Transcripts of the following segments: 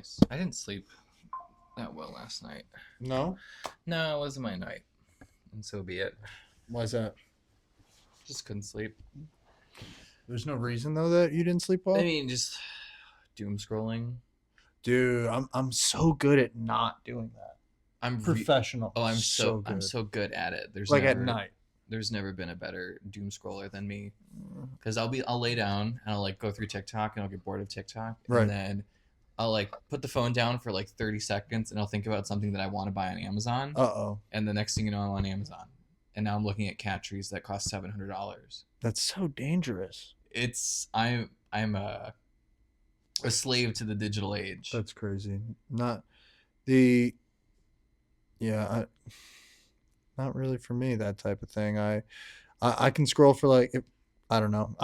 Nice. I didn't sleep that well last night. No? No, it wasn't my night. And so be it. Why is that? Just couldn't sleep. There's no reason though that you didn't sleep well? I mean, just doom scrolling. Dude, I'm so good at not doing that. I'm Professional. I'm good. so good at it. There's like never, at night. There's never been a better doom scroller than me. Because I'll lay down and I'll like go through TikTok and I'll get bored of TikTok. Right. And then I'll like put the phone down for like 30 seconds and I'll think about something that I want to buy on Amazon. Uh-oh. And the next thing you know, I'm on Amazon. And now I'm looking at cat trees that cost $700. That's so dangerous. I'm a slave to the digital age. That's crazy. Not really for me, that type of thing. I can scroll for like, I don't know.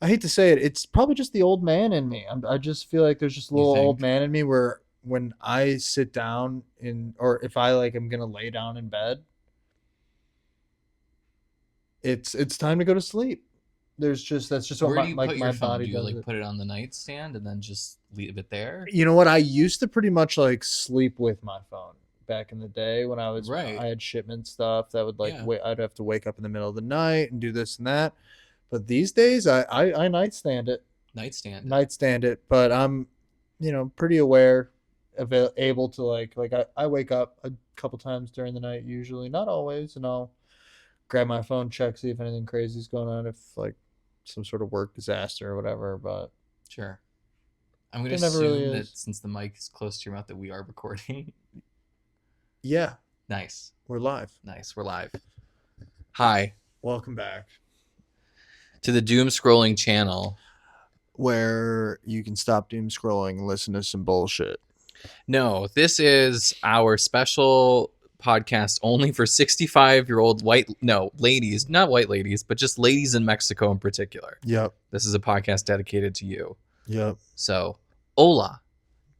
I hate to say it. It's probably just the old man in me. I just feel like there's just a little old man in me where when I sit down or if I like am gonna lay down in bed, it's time to go to sleep. That's just what Where do you put your my phone? body Do you does. like put it on the nightstand and then just leave it there? You know what? I used to pretty much like sleep with my phone back in the day when I was Right. I had shipment stuff that would like Yeah. I'd have to wake up in the middle of the night and do this and that. But these days I nightstand it. Nightstand. But I'm pretty aware of able to like I wake up a couple times during the night usually, not always, and I'll grab my phone, check, see if anything crazy is going on, if like some sort of work disaster or whatever. But Sure. I'm gonna it never assume really that is. since the mic is close to your mouth that we are recording. Yeah, Nice. we're live. Nice. We're live. Hi Welcome back, to the doom scrolling channel. where you can stop doom scrolling and listen to some bullshit. No, this is our special podcast only for 65-year-old ladies, not white ladies, but just ladies in Mexico in particular. Yep. This is a podcast dedicated to you. Yep. So, hola,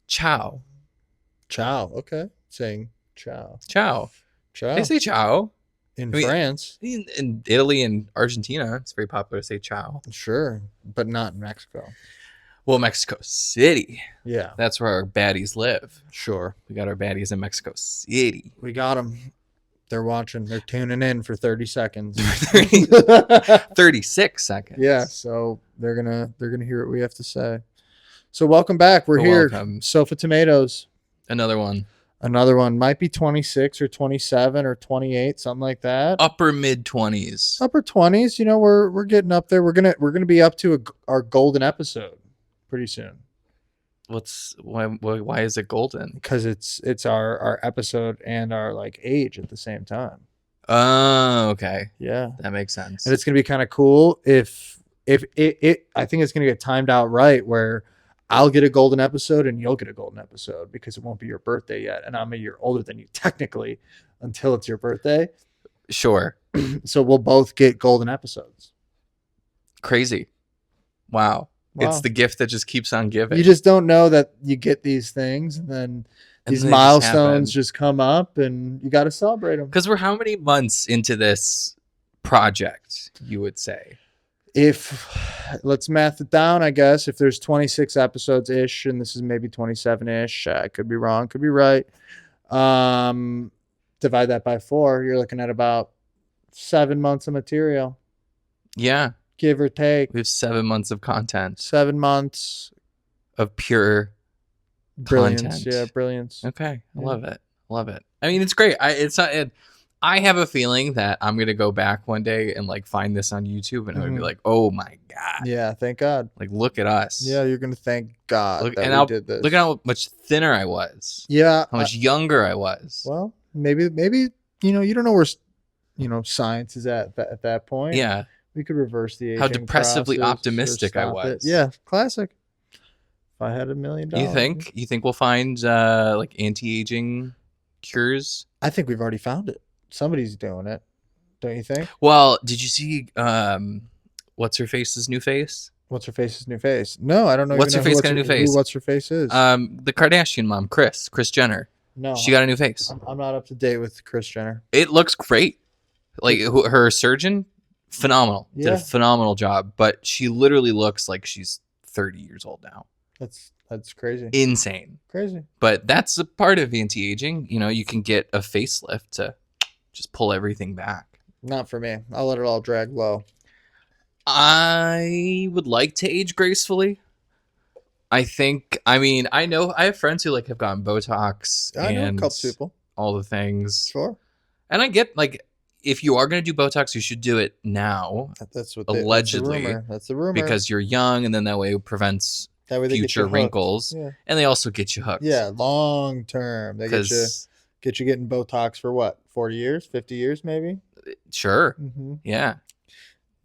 ciao, Ciao. Okay. Saying ciao. ciao. Ciao. They say ciao. In I mean, France. In Italy and Argentina, it's very popular to say ciao. Sure. But not in Mexico. Well, Mexico City. Yeah. That's where our baddies live. Sure. We got our baddies in Mexico City. We got them. They're watching. They're tuning in for 30 seconds. 36 seconds. Yeah. So they're gonna hear what we have to say. So welcome back. We're here. Welcome. Sofa Tomatoes. Another one. Another one might be 26 or 27 or 28, something like that. Upper mid-20s. Upper 20s. You know, we're getting up there. We're gonna be up to our golden episode pretty soon. Why is it golden? Because it's our episode and our like age at the same time. Oh, okay. Yeah. That makes sense. And it's gonna be kind of cool if it I think it's gonna get timed out right where I'll get a golden episode and you'll get a golden episode because it won't be your birthday yet, and I'm a year older than you technically until it's your birthday. Sure. So we'll both get golden episodes. Crazy. Wow. It's the gift that just keeps on giving. You just don't know that you get these things, and then these milestones just come up, and you got to celebrate them. Because we're how many months into this project, you would say? Let's math it down, I guess. If there's 26 episodes ish, and this is maybe 27 ish, I could be wrong, could be right. Divide that by 4, you're looking at about 7 months of material. Yeah. Give or take. We have 7 months of content. 7 months of pure brilliance. Content. Yeah, brilliance. Okay. I love it. I mean, it's great. I have a feeling that I'm going to go back one day and like find this on YouTube and I'm going to be like, oh my God. Yeah, thank God. Like, look at us. Yeah, you're going to thank God that we did this. Look at how much thinner I was. Yeah. How much younger I was. Well, maybe, you don't know where, science is at that point. Yeah. We could reverse the aging How depressively process optimistic I was. Yeah, classic. If I had $1 million. You think we'll find like anti-aging cures? I think we've already found it. Somebody's doing it. Don't you think? Well, did you see what's her face's new face? What's her face's new face? No, I don't know. What's her face got a new face? What's her face is? The Kardashian mom, Kris Jenner. No, she got a new face. I'm not up to date with Kris Jenner. It looks great. Like her surgeon, phenomenal. Yeah. Did a phenomenal job. But she literally looks like she's 30 years old now. That's crazy. Insane. Crazy. But that's a part of anti-aging. You know, you can get a facelift to just pull everything back. Not for me. I'll let it all drag low. I would like to age gracefully. I know I have friends who like have gotten Botox I know a and couple people. all the things. Sure. And I get like if you are going to do Botox, you should do it now That's what allegedly That's the rumor. because you're young and then that way it prevents that way they get future you hooked. wrinkles Yeah. and they also get you hooked. Yeah, long term. They get you getting Botox for what? 40 years, 50 years maybe? Sure. Mm-hmm. Yeah.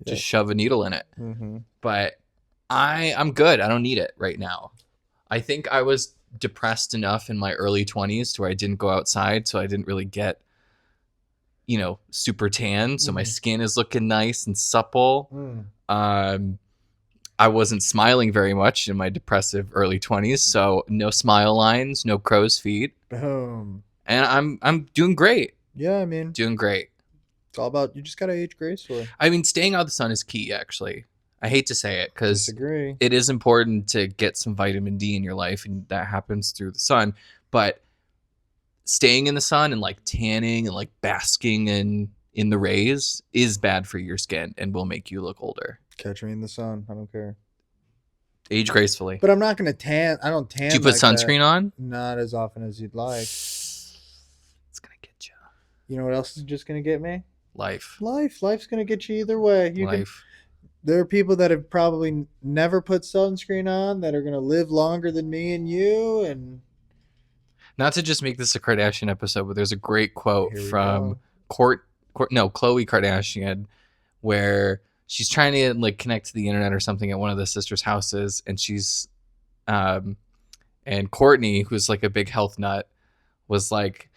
Just shove a needle in it. Mm-hmm. But I'm good. I don't need it right now. I think I was depressed enough in my early 20s to where I didn't go outside, so I didn't really get, super tan. So my skin is looking nice and supple. I wasn't smiling very much in my depressive early 20s, so no smile lines, no crow's feet. Boom. And I'm doing great. Yeah, I mean, Doing great. it's all about, you just gotta age gracefully. I mean, staying out of the sun is key, actually. I hate to say it because Disagree. it is important to get some vitamin D in your life, and that happens through the sun. But staying in the sun and like tanning and like basking in the rays is bad for your skin and will make you look older. Catch me in the sun. I don't care. Age gracefully. But I'm not gonna tan. I don't tan. Do you put like sunscreen on? Not as often as you'd like. It's gonna get you. You know what else is just gonna get me? Life. Life's gonna get you either way. There are people that have probably never put sunscreen on that are gonna live longer than me and you. And not to just make this a Kardashian episode, but there's a great quote from Khloe Kardashian where she's trying to like connect to the internet or something at one of the sisters' houses, and she's and Kourtney, who's like a big health nut, was like,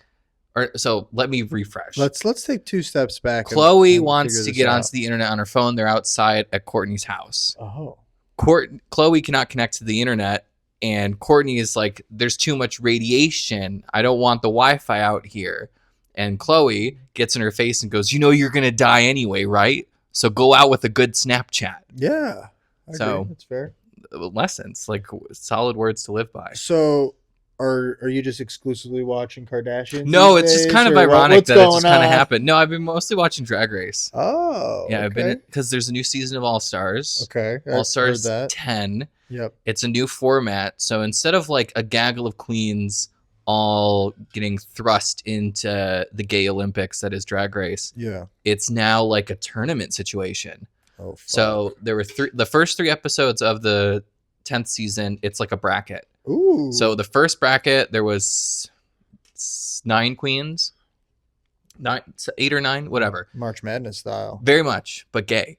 so let me refresh. Let's take 2 steps back. Khloe wants to get onto the internet on her phone. They're outside at Kourtney's house. Oh. Khloe cannot connect to the internet, and Kourtney is like, there's too much radiation. I don't want the Wi-Fi out here. And Khloe gets in her face and goes, you're going to die anyway, right? So go out with a good Snapchat. Yeah. I agree. That's fair. Lessons, like solid words to live by. So are you just exclusively watching Kardashians? No, it's just kind of ironic that it just kind of happened. No, I've been mostly watching Drag Race. Oh. Yeah, I've been, because there's a new season of All Stars. Okay. All Stars 10. Yep. It's a new format. So instead of like a gaggle of queens all getting thrust into the gay Olympics that is Drag Race, it's now like a tournament situation. Oh, fuck. So there were the first 3 episodes of the 10th season. It's like a bracket. Ooh. So the first bracket, there was 9 queens, 8 or 9, whatever. March Madness style. Very much, but gay.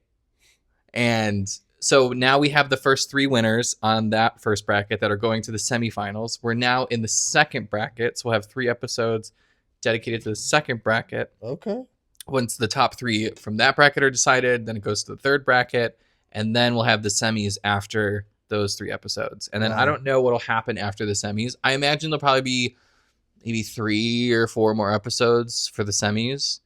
And so now we have the first 3 winners on that first bracket that are going to the semifinals. We're now in the second bracket, so we'll have 3 episodes dedicated to the second bracket. Okay. Once the top 3 from that bracket are decided, then it goes to the third bracket, and then we'll have the semis after those 3 episodes. And then I don't know what'll happen after the semis. I imagine there'll probably be maybe 3 or 4 more episodes for the semis.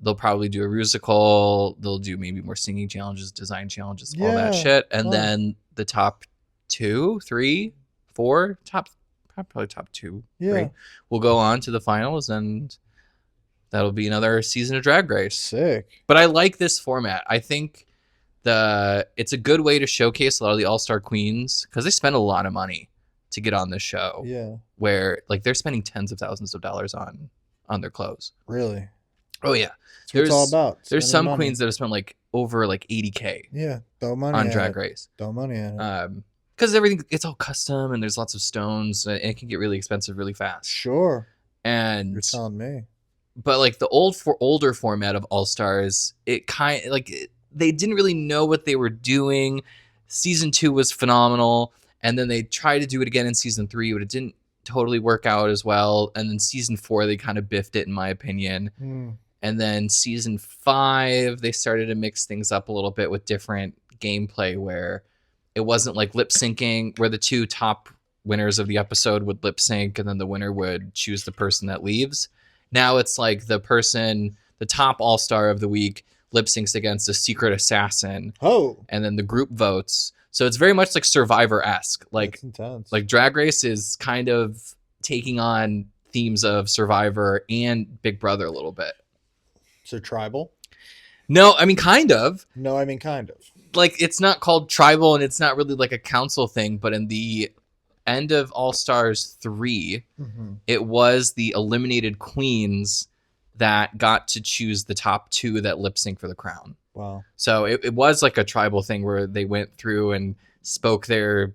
They'll probably do a musical. They'll do maybe more singing challenges, design challenges, all that shit. And then the top 2, 3, 4, probably top 2, 3 will go on to the finals, and that'll be another season of Drag Race. Sick. But I like this format. I think it's a good way to showcase a lot of the all-star queens because they spend a lot of money to get on this show. Yeah. Where like they're spending tens of thousands of dollars on their clothes. Really? Oh yeah. That's what it's all about. There's some queens that have spent like over like $80K. Yeah. Throw money on Drag Race. Throw money at it. Because everything, it's all custom and there's lots of stones and it can get really expensive really fast. Sure. And you're telling me. But like the older format of All Stars, it kind of like they didn't really know what they were doing. Season 2 was phenomenal, and then they tried to do it again in season 3, but it didn't totally work out as well. And then season 4, they kind of biffed it, in my opinion. And then season 5, they started to mix things up a little bit with different gameplay where it wasn't like lip syncing, where the 2 top winners of the episode would lip sync, and then the winner would choose the person that leaves. Now it's like the top all-star of the week lip syncs against a secret assassin. Oh. And then the group votes. So it's very much like Survivor-esque. That's intense. Like Drag Race is kind of taking on themes of Survivor and Big Brother a little bit. So tribal? No, I mean kind of. No, I mean kind of. Like it's not called tribal and it's not really like a council thing, but in the end of All Stars 3, it was the eliminated queens that got to choose the top 2 that lip sync for the crown. Wow. So it was like a tribal thing where they went through and spoke their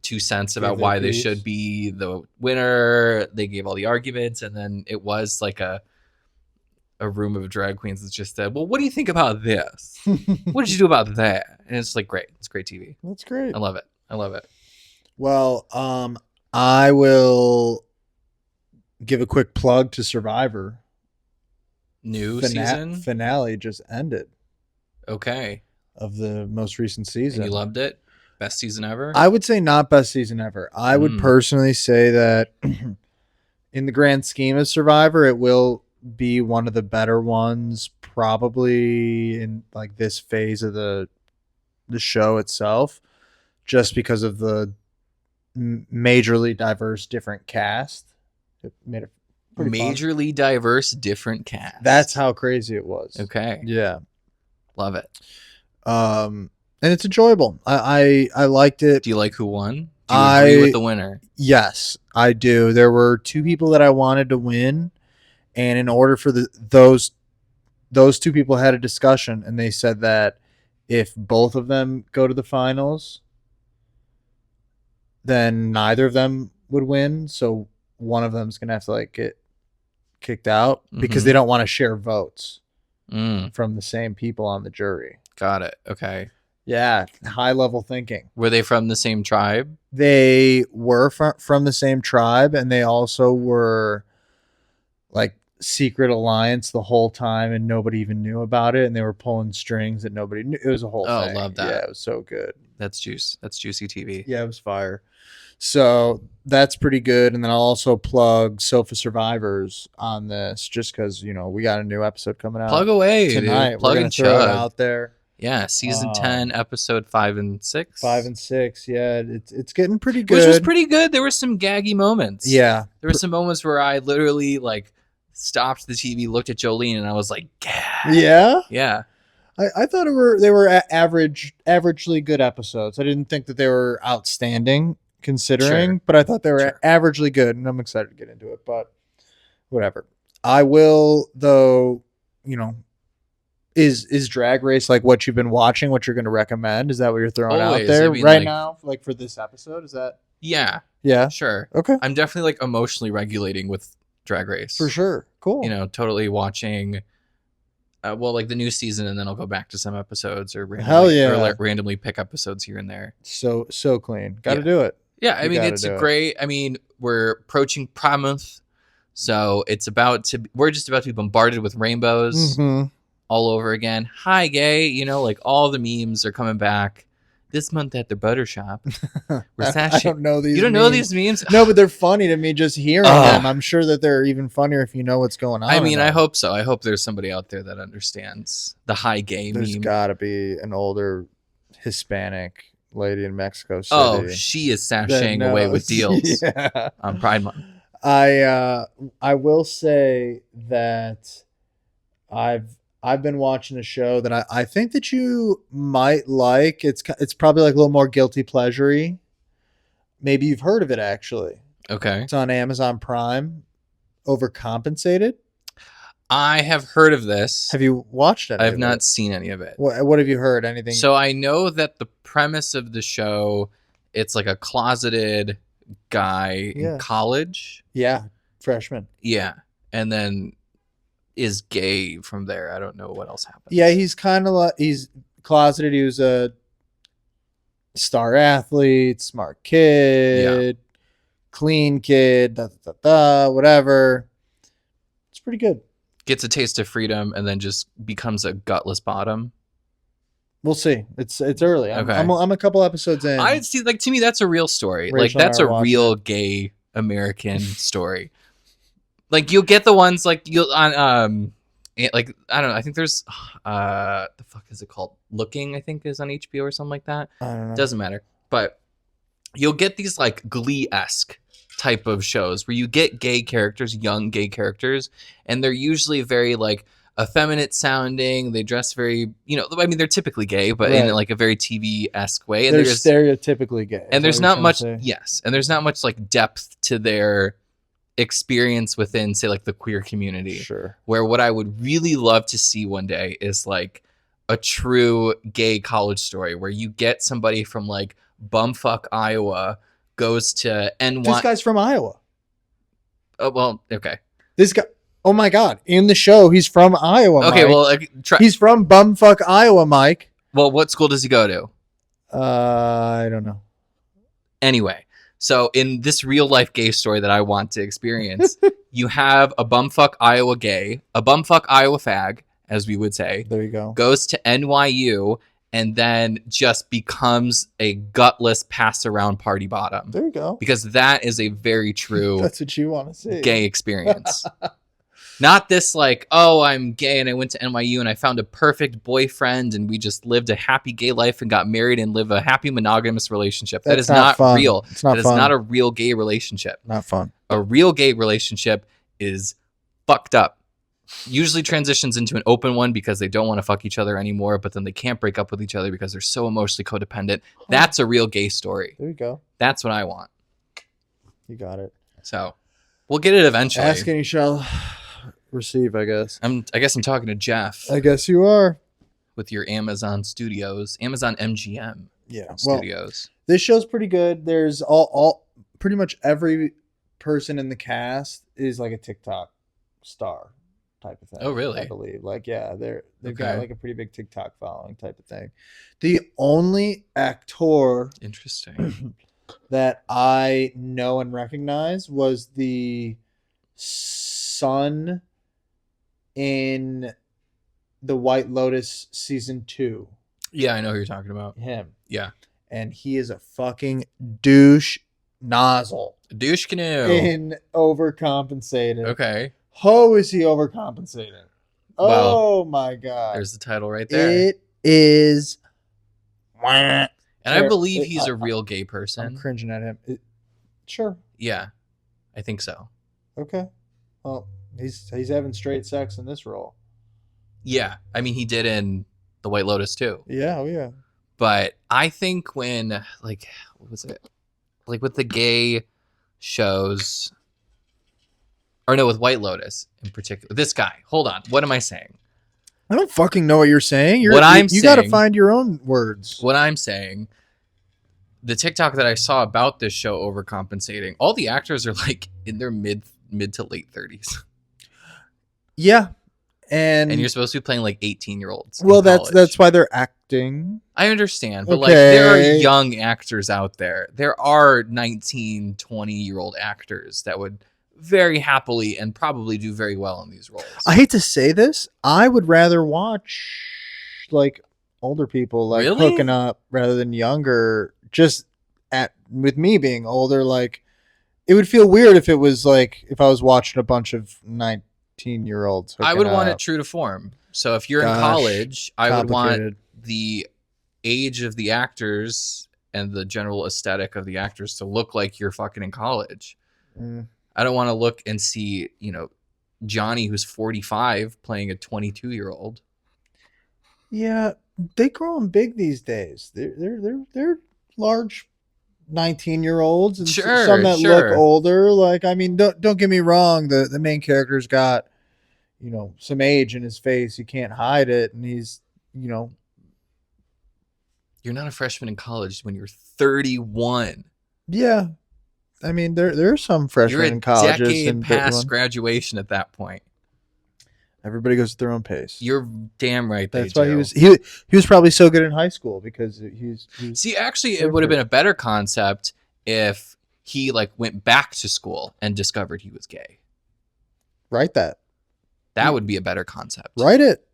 2 cents about why they should be the winner. They gave all the arguments, and then it was like a room of drag queens that just said, well, what do you think about this? What did you do about that? And it's like, great. It's great TV. That's great. I love it. Well, I will give a quick plug to Survivor. New season? Finale just ended. Okay. Of the most recent season. And you loved it? Best season ever? I would say not best season ever. I would personally say that in the grand scheme of Survivor, it will be one of the better ones, probably in like this phase of the show itself, just because of the majorly diverse different cast. It made it pretty majorly diverse different cast. That's how crazy it was. Okay. Yeah. Love it. And it's enjoyable. I liked it. Do you like who won? Do you agree with the winner? Yes, I do. There were 2 people that I wanted to win, and in order for those 2 people had a discussion, and they said that if both of them go to the finals, then neither of them would win. So one of them's gonna have to like get kicked out because they don't want to share votes from the same people on the jury. Got it. Okay. Yeah, high level thinking. Were they from the same tribe? They were from the same tribe, and they also were like secret alliance the whole time, and nobody even knew about it, and they were pulling strings that nobody knew. It was a whole thing. Love that. Yeah, it was so good. That's juicy TV. Yeah, it was fire. So that's pretty good. And then I'll also plug Sofa Survivors on this, just because we got a new episode coming out. Plug away tonight. Dude. Plug We're and throw it out there. Yeah, season 10, episode 5 and 6. 5 and 6. Yeah, it's getting pretty good. Which was pretty good. There were some gaggy moments. Yeah, there were some moments where I literally like stopped the TV, looked at Jolene, and I was like, "Gag." Yeah. I thought they were averagely good episodes. I didn't think that they were outstanding considering, but I thought they were averagely good, and I'm excited to get into it. But whatever. I will though. Is Drag Race like what you've been watching? What you're going to recommend? Is that what you're throwing out there now? Like for this episode, is that? Yeah. Yeah. Sure. Okay. I'm definitely like emotionally regulating with Drag Race for sure. Cool. Totally watching. Like the new season, and then I'll go back to some episodes or randomly pick episodes here and there. So clean. Got to do it. Yeah, I mean it's great. I mean we're approaching Pride Month, so we're just about to be bombarded with rainbows. All over again. Hi, gay. Like all the memes are coming back this month at the butter shop. I don't know these. You don't know these memes? No, but they're funny to me just hearing them. I'm sure that they're even funnier if you know what's going on. I mean, I hope so. I hope there's somebody out there that understands the hi, gay meme. There's got to be an older Hispanic lady in Mexico City. Oh, she is sashaying away with deals on Pride Month. I will say that I've been watching a show that I think that you might like. It's probably like a little more guilty pleasure-y. Maybe you've heard of it, actually. Okay. It's on Amazon Prime. Overcompensated. I have heard of this. Have you watched it? I have not seen any of it. What have you heard? Anything? So I know that the premise of the show, it's like a closeted guy in college. Yeah, freshman. Yeah, and then is gay from there. I don't know what else happens. Yeah, he's kind of like, he's closeted. He was a star athlete, smart kid, clean kid, whatever. It's pretty good. Gets a taste of freedom and then just becomes a gutless bottom. We'll see. It's early. Okay. I'm a couple episodes in. I see. Like to me, that's a real story. Rachel, like that's a real gay American story. Like you'll get the ones like you'll on like I don't know. I think there's the fuck is it called? Looking, I think, is on HBO or something like that. I don't know. Doesn't matter. But you'll get these like Glee-esque type of shows where you get gay characters, young gay characters, and they're usually very like effeminate sounding. They dress very, I mean, they're typically gay, but in Right. like a very TV-esque way. And They're there's stereotypically gay. and is there's what you're not much, trying to say? yes, and there's not much like depth to their experience within, say, like the queer community. Sure. Where what I would really love to see one day is like a true gay college story where you get somebody from like bumfuck Iowa goes to NY. This guy's from Iowa. Oh, well, okay. This guy. Oh my God! In the show, he's from Iowa. Okay, Mike. well, like, he's from bumfuck Iowa, Mike. well, what school does he go to? I don't know. Anyway, so in this real life gay story that I want to experience, you have a bumfuck Iowa gay, a bumfuck Iowa fag, as we would say, There you go. goes to NYU and then just becomes a gutless pass around party bottom. There you go. Because that is a very true That's what you want to see. gay experience. Not this like, oh, I'm gay and I went to NYU and I found a perfect boyfriend and we just lived a happy gay life and got married and live a happy monogamous relationship. That That's is not fun. real. It's not That is fun. not a real gay relationship. Not fun. A real gay relationship is fucked up. Usually transitions into an open one because they don't want to fuck each other anymore, but then they can't break up with each other because they're so emotionally codependent. That's a real gay story. There you go. That's what I want. You got it. So we'll get it eventually. Ask and you shall receive, I guess. I guess I'm talking to Jeff I guess you are. with your Amazon Studios, Amazon MGM Yeah. Well, Studios. this show's pretty good. There's all pretty much every person in the cast is like a TikTok star type of thing. Oh, really? I believe. Like, yeah, they've got Okay. like a pretty big TikTok following type of thing. The only actor Interesting. that I know and recognize was the son in the White Lotus season 2. Yeah, I know who you're talking about. Him. Yeah. And he is a fucking douche nozzle. Douche canoe. In overcompensated. Okay. Ho, is he overcompensated? Well, Oh my god. There's the title right there. It is. And I Sure. believe he's a real gay I'm person. cringing at him. Sure. Yeah, I think so. Okay. Well, he's having straight sex in this role. Yeah, I mean, he did in The White Lotus too. Yeah. Oh yeah. But I think when, like, what was it? Like with the gay shows, or no, with White Lotus in particular. This guy. Hold on. What am I saying? I don't fucking know what you're saying. What I'm you got to saying- find your own words. What I'm saying, the TikTok that I saw about this show overcompensating, all the actors are like in their mid to late 30s. Yeah. And And you're supposed to be playing like 18-year-olds. well, that's why they're acting. I understand, but like there are Okay. young actors out there. There are 19, 20-year-old actors that would very happily and probably do very well in these roles. I hate to say this, I would rather watch like older people like Really? hooking up rather than younger. Just with me being older, like it would feel weird if it was like if I was watching a bunch of 19-year-olds. I would want it true to form. So if you're in Gosh, college, I would want complicated. the age of the actors and the general aesthetic of the actors to look like you're fucking in college. Mm. I don't want to look and see, Johnny who's 45 playing a 22-year-old. Yeah, they growing big these days. They're large 19-year-olds and Sure, some that sure. look older. Like, I mean, don't get me wrong, the main character's got some age in his face. You can't hide it, and he's You're not a freshman in college when you're 31. yeah. I mean, there are some freshmen You're a in colleges decade and past graduation at that point. everybody goes at their own pace. You're damn right. That's they why do. he was probably so good in high school because he's See, actually, it would have been a better concept if he like went back to school and discovered he was gay. write that. That would be a better concept. Write it.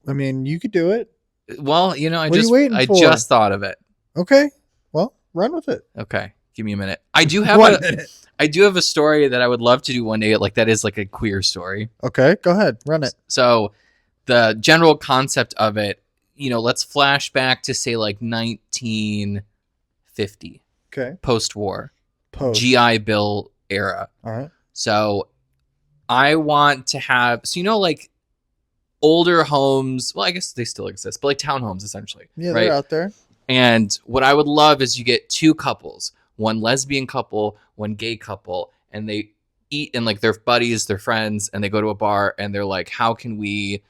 I mean, you could do it. Well, I What are you waiting I for? just thought of it. Okay. Well, run with it. Okay. Give me a minute. I do have 1 minute. I do have a story that I would love to do one day. Like that is like a queer story. Okay, go ahead, run it. So the general concept of it, let's flash back to say like 1950, Okay, post-war, post. GI Bill era. All right. So I want to have, like older homes. Well, I guess they still exist, but like townhomes essentially. Yeah, right? they're out there. And what I would love is you get two couples, one lesbian couple, one gay couple, and they eat and like they're buddies, they're friends, and they go to a bar and they're like, how can we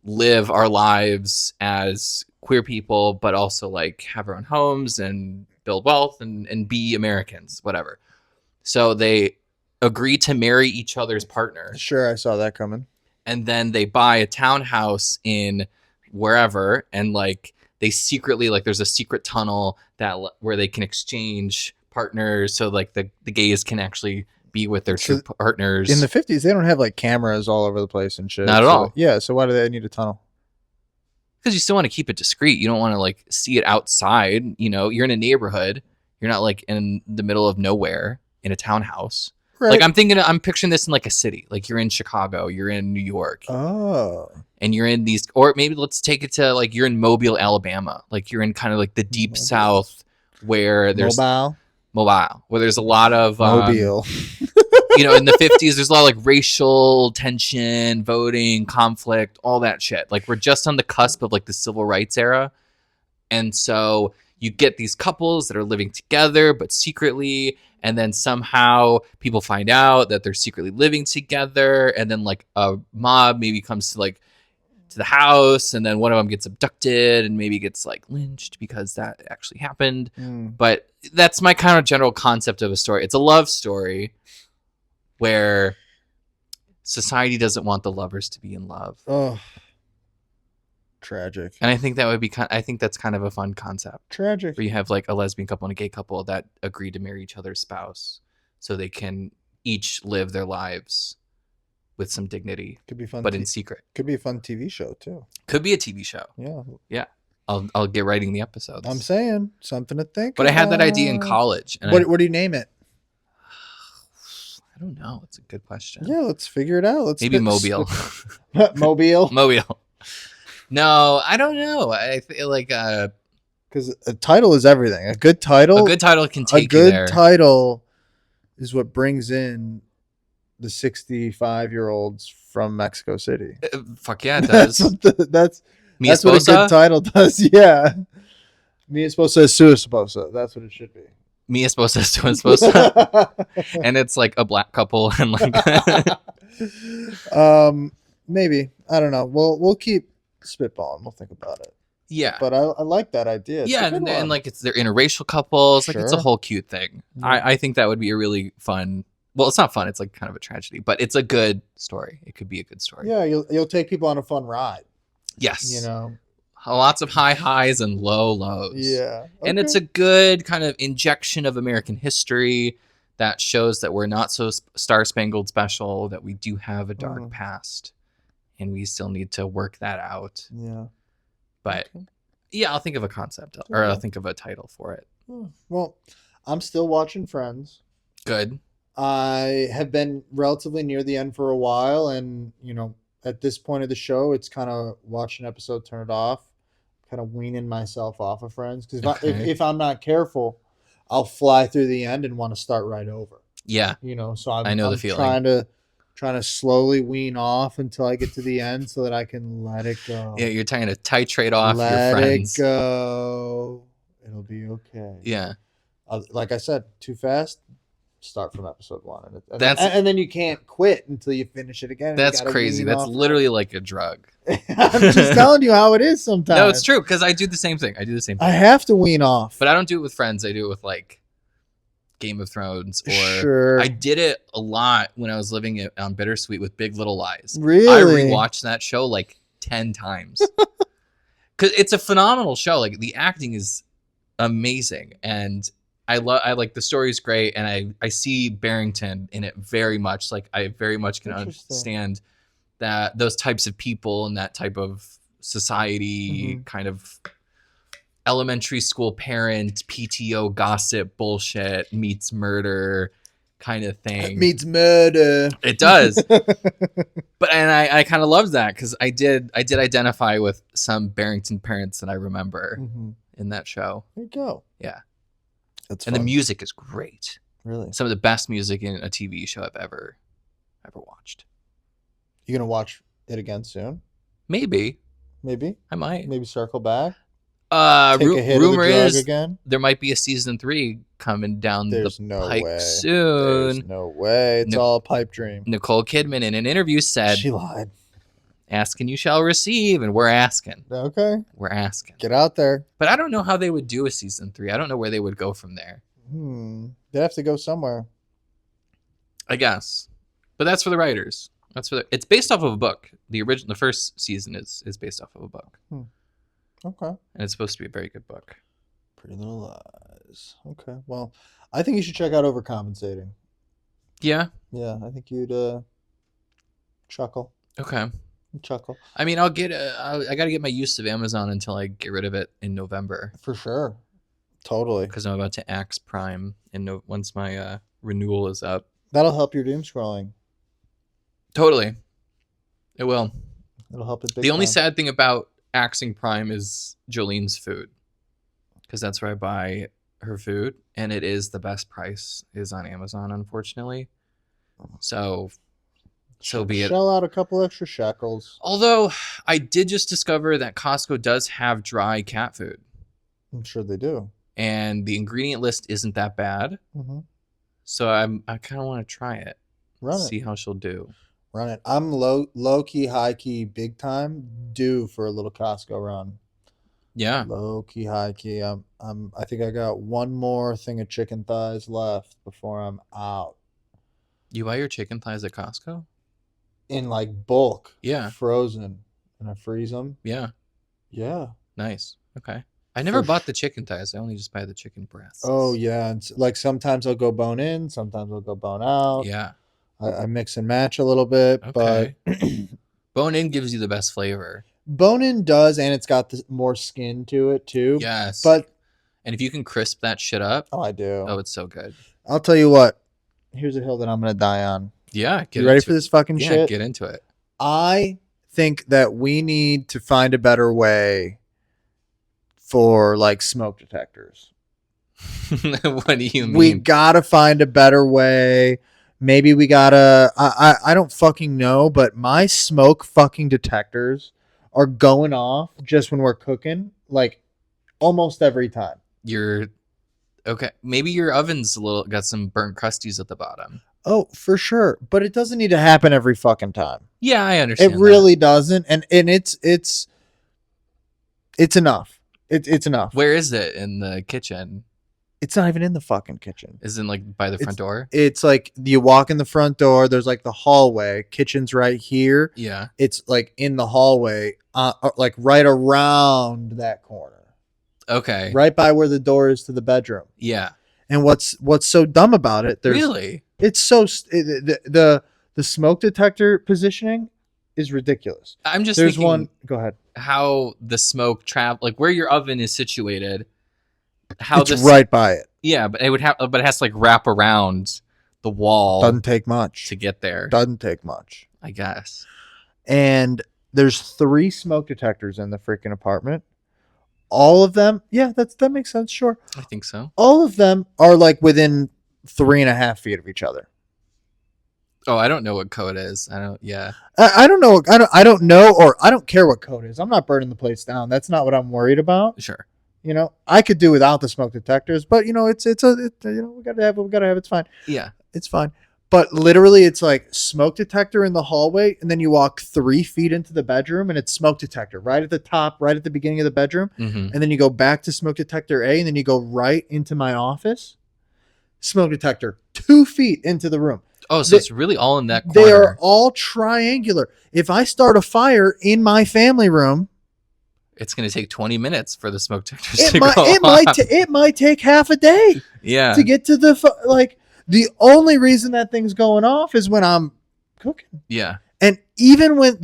live our lives as queer people, but also like have our own homes and build wealth and be Americans, whatever. So they agree to marry each other's partner. Sure, I saw that coming. And then they buy a townhouse in wherever, and like they secretly, like there's a secret tunnel where they can exchange partners, so like the gays can actually be with their true partners. In the 50s, they don't have like cameras all over the place and shit. Not at all. Yeah, so why do they need a tunnel? Because you still want to keep it discreet. You don't want to like see it outside. You're in a neighborhood. You're not like in the middle of nowhere in a townhouse. Right. Like I'm picturing this in like a city. Like you're in Chicago, you're in New York. Oh. And you're in these, or maybe let's take it to like you're in Mobile, Alabama. Like you're in kind of like the deep South where there's Mobile, where there's a lot of Mobile. In the 50s, there's a lot of like racial tension, voting, conflict, all that shit. Like we're just on the cusp of like the civil rights era. And so you get these couples that are living together, but secretly. And then somehow people find out that they're secretly living together. And then like a mob maybe comes to the house, and then one of them gets abducted and maybe gets like lynched because that actually happened. But that's my kind of general concept of a story. It's a love story where society doesn't want the lovers to be in love. Oh, tragic. And I think that would be I think that's kind of a fun concept. Tragic. Where you have like a lesbian couple and a gay couple that agree to marry each other's spouse so they can each live their lives with some dignity. Could be fun, but in secret. Could be a fun TV show too. Could be a TV show. Yeah. I'll get writing the episodes. I'm saying something to think. But I had that idea in college. And what do you name it? I don't know. It's a good question. Yeah, let's figure it out. Maybe Mobile. Mobile. Mobile. No, I don't know. I feel like because a title is everything. A good title. A good title can take you there. A good title is what brings in the 65-year-olds from Mexico City. Fuck yeah, it does. That's Mia what a good title does. Yeah. Mia Esposa is Sua Esposa. That's what it should be. Mia Esposa is Sua Esposa. And it's like a black couple and like maybe. I don't know. We'll keep spitballing. We'll think about it. Yeah. But I like that idea. It's and like they're interracial couples. Like it's a whole cute thing. Yeah. I think that would be a really fun. Well, it's not fun. It's like kind of a tragedy, but it's a good story. It could be a good story. Yeah, you'll take people on a fun ride. Yes. Lots of high highs and low lows. Yeah. Okay. And it's a good kind of injection of American history that shows that we're not so star-spangled special, that we do have a dark past, and we still need to work that out. Yeah. But yeah, I'll think of a concept or I'll think of a title for it. Well, I'm still watching Friends. Good. I have been relatively near the end for a while, and at this point of the show, it's kind of watch an episode, turn it off, kind of weaning myself off of Friends, because if I'm not careful, I'll fly through the end and want to start right over. Yeah. So I'm the feeling. Trying to slowly wean off until I get to the end so that I can let it go. Yeah, you're trying to titrate off your Let friends. it go. It'll be okay. Yeah. Like I said, too fast. Start from episode 1, and then you can't quit until you finish it again. That's crazy. That's literally like a drug. I'm just telling you how it is sometimes. No, it's true, because I do the same thing. I have to wean off, but I don't do it with Friends. I do it with like Game of Thrones, or sure. I did it a lot when I was living on Bittersweet with Big Little Lies. Really, I rewatched that show like 10 times because it's a phenomenal show. Like the acting is amazing, and I like the story's great, and I see Barrington in it very much. Like I very much can understand that those types of people and that type of society kind of elementary school parent PTO gossip bullshit meets murder kind of thing. Meets murder. It does. But and I kind of loved that because I did identify with some Barrington parents that I remember Mhm. in that show. There you go. Yeah. That's And fun. the music is great. Really. Some of the best music in a TV show I've ever watched. You gonna watch it again soon? Maybe Maybe. I might. Maybe circle back. Take a hit Rumor of the drug is again. there might be a season 3 coming down There's the no pike way. soon. There's no way. It's No- all a pipe dream. Nicole Kidman in an interview said, She lied. "Asking you shall receive," and we're asking. Okay. We're asking. Get out there. But I don't know how they would do a season 3. I don't know where they would go from there. They have to go somewhere. I guess. But that's for the writers. It's based off of a book. The first season is based off of a book. Okay. And it's supposed to be a very good book. Pretty Little Lies. Okay. Well, I think you should check out Overcompensating. Yeah. Yeah, I think you'd chuckle. Okay. Chuckle. I mean, I got to get my use of Amazon until I get rid of it in November For sure. Totally. because I'm about to axe Prime once my renewal is up. That'll help your doom scrolling. Totally. It will. It'll help it big The only time. sad thing about axing Prime is Jolene's food, because that's where I buy her food, and it is the best price is on Amazon, unfortunately. So be it. Shell out a couple extra shekels. Although I did just discover that Costco does have dry cat food, I'm sure they do. and the ingredient list isn't that bad. Mm-hmm. So I kind of want to try it, Run see it. how she'll do. Run it. I'm low key, high key, big time due for a little Costco run. Yeah. Low key, high key. I think I got one more thing of chicken thighs left before I'm out. You buy your chicken thighs at Costco? In like bulk. Yeah. Frozen. And I freeze them. Yeah. Yeah. Nice. Okay. I never For bought the chicken thighs. I only just buy the chicken breasts. Oh yeah. And like sometimes I'll go bone in, sometimes I'll go bone out. Yeah. I mix and match a little bit, Okay. but Bone in gives you the best flavor. bone in does, and it's got more skin to it too. Yes. But and if you can crisp that shit up, I do. oh, it's so good. I'll tell you what. Here's a hill that I'm gonna die on. Yeah. You ready for it. this fucking Yeah, shit? get into it. I think that we need to find a better way for like smoke detectors. What do you mean? We gotta find a better way. Maybe we gotta. I don't fucking know, but my smoke fucking detectors are going off just when we're cooking, like almost every time. You're okay. Maybe your oven's got some burnt crusties at the bottom. Oh, for sure, but it doesn't need to happen every fucking time. Yeah, I understand. It really doesn't, and it's enough. It's enough. Where is it in the kitchen? It's not even in the fucking kitchen. Is it like by the front door? It's like you walk in the front door. There's like the hallway. Kitchen's right here. Yeah. It's like in the hallway, like right around that corner, Okay. right by where the door is to the bedroom. Yeah. And what's so dumb about it? Really? It's so the smoke detector positioning is ridiculous. I'm just There's thinking one. Go ahead. how the smoke like where your oven is situated. How It's this right by it. Yeah, but it has to like wrap around the wall Doesn't take much. to get there. Doesn't take much. I guess. And there's 3 smoke detectors in the freaking apartment. All of them, yeah, that makes sense. Sure. I think so. All of them are like within 3.5 feet of each other. Oh, I don't know what code is. I don't. Yeah. I don't know. I don't know, or I don't care what code is. I'm not burning the place down. That's not what I'm worried about. Sure. You know, I could do without the smoke detectors, but you know, we gotta have it. We gotta have it. It's fine. Yeah. It's fine. But literally, it's like smoke detector in the hallway, and then you walk 3 feet into the bedroom, and it's smoke detector right at the top, right at the beginning of the bedroom, Mm-hmm. and then you go back to smoke detector A, and then you go right into my office. Smoke detector 2 feet into the room. Oh, so it's really all in that corner. They are all triangular. If I start a fire in my family room, It's going to take 20 minutes for the smoke detectors it to might go off. it might take half a day Yeah. to get to the only reason that thing's going off is when I'm cooking. Yeah. And even when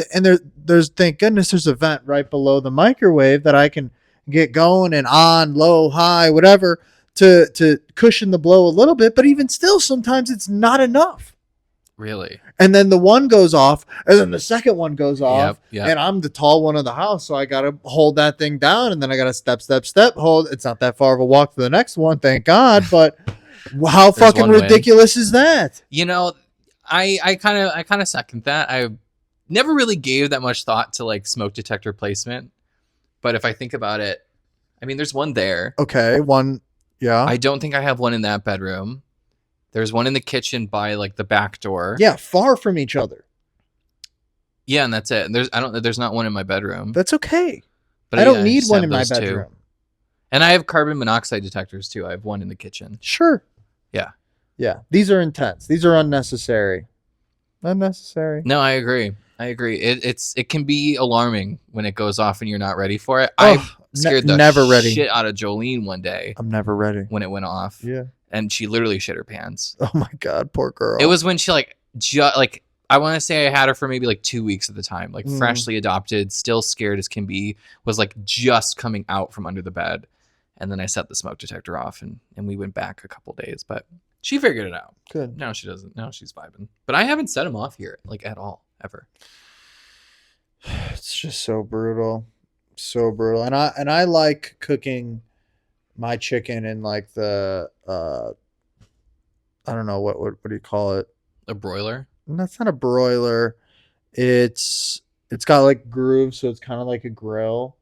there's thank goodness there's a vent right below the microwave that I can get going and on, low, high, whatever to cushion the blow a little bit. But even still, sometimes it's not enough. Really? And then the one goes off, and then the second one goes off, Yep. and I'm the tall one of the house, so I gotta hold that thing down, and then I gotta step, hold. It's not that far of a walk to the next one, thank God. But how fucking one win. ridiculous is that? You know, I kind of second that. I never really gave that much thought to like smoke detector placement, but if I think about it, I mean, there's one there. Okay, one, yeah, I don't think I have one in that bedroom. There's one in the kitchen by like the back door. yeah, far from each other. Yeah, and that's it. And there's not one in my bedroom. That's okay. But I don't yeah, need just one have in my those two. bedroom. And I have carbon monoxide detectors too. I have one in the kitchen. Sure. Yeah. Yeah. These are intense. These are unnecessary. Unnecessary. No, I agree. It can be alarming when it goes off and you're not ready for it. I scared the never ready. shit out of Jolene one day I'm never ready. when it went off. Yeah. And she literally shit her pants. Oh my God, poor girl. It was when she like I want to say I had her for maybe like 2 weeks at the time, like freshly adopted, still scared as can be, was like just coming out from under the bed. And then I set the smoke detector off and we went back a couple days, but she figured it out. Good. Now she doesn't. Now she's vibing. But I haven't set him off here like at all, ever. It's just so brutal. So brutal. And I like cooking my chicken in like the I don't know what do you call it? A broiler? That's not a broiler. It's got like grooves, so it's kind of like a grill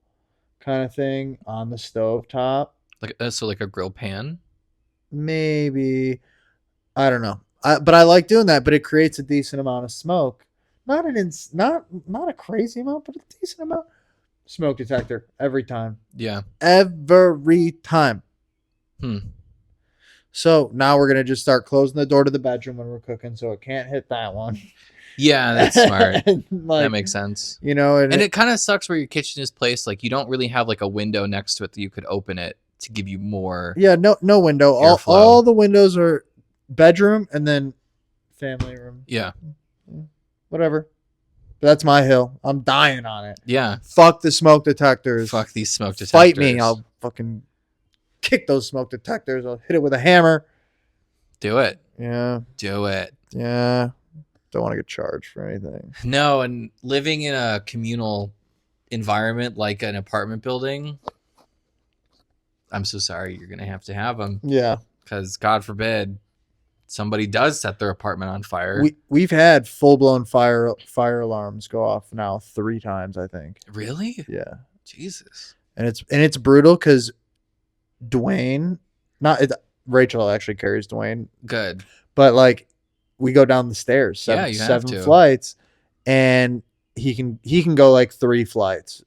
kind of thing on the stove top. Like so like a grill pan? Maybe, I don't know. But I like doing that, but it creates a decent amount of smoke. Not a crazy amount, but a decent amount. Smoke detector every time. Yeah. Every time. Hmm. So now we're gonna just start closing the door to the bedroom when we're cooking, so it can't hit that one. Yeah, that's smart. Like, that makes sense. You know, And it kind of sucks where your kitchen is placed. Like you don't really have like a window next to it that you could open it to give you more. yeah, no window. Airflow. All the windows are bedroom and then family room. Yeah. Whatever. But that's my hill. I'm dying on it. Yeah. Fuck the smoke detectors. Fuck these smoke detectors. Fight me. I'll fucking kick those smoke detectors. I'll hit it with a hammer. Do it. Yeah. Do it. Yeah. Don't want to get charged for anything. No, and living in a communal environment like an apartment building, I'm so sorry you're going to have them. Yeah. Because God forbid somebody does set their apartment on fire. We've had full-blown fire alarms go off now 3 times, I think. Really? Yeah. Jesus. And it's brutal because Dwayne, Rachel actually carries Dwayne, Good. but like we go down the stairs, Yeah, you have 7 to. flights, and he can go like 3 flights,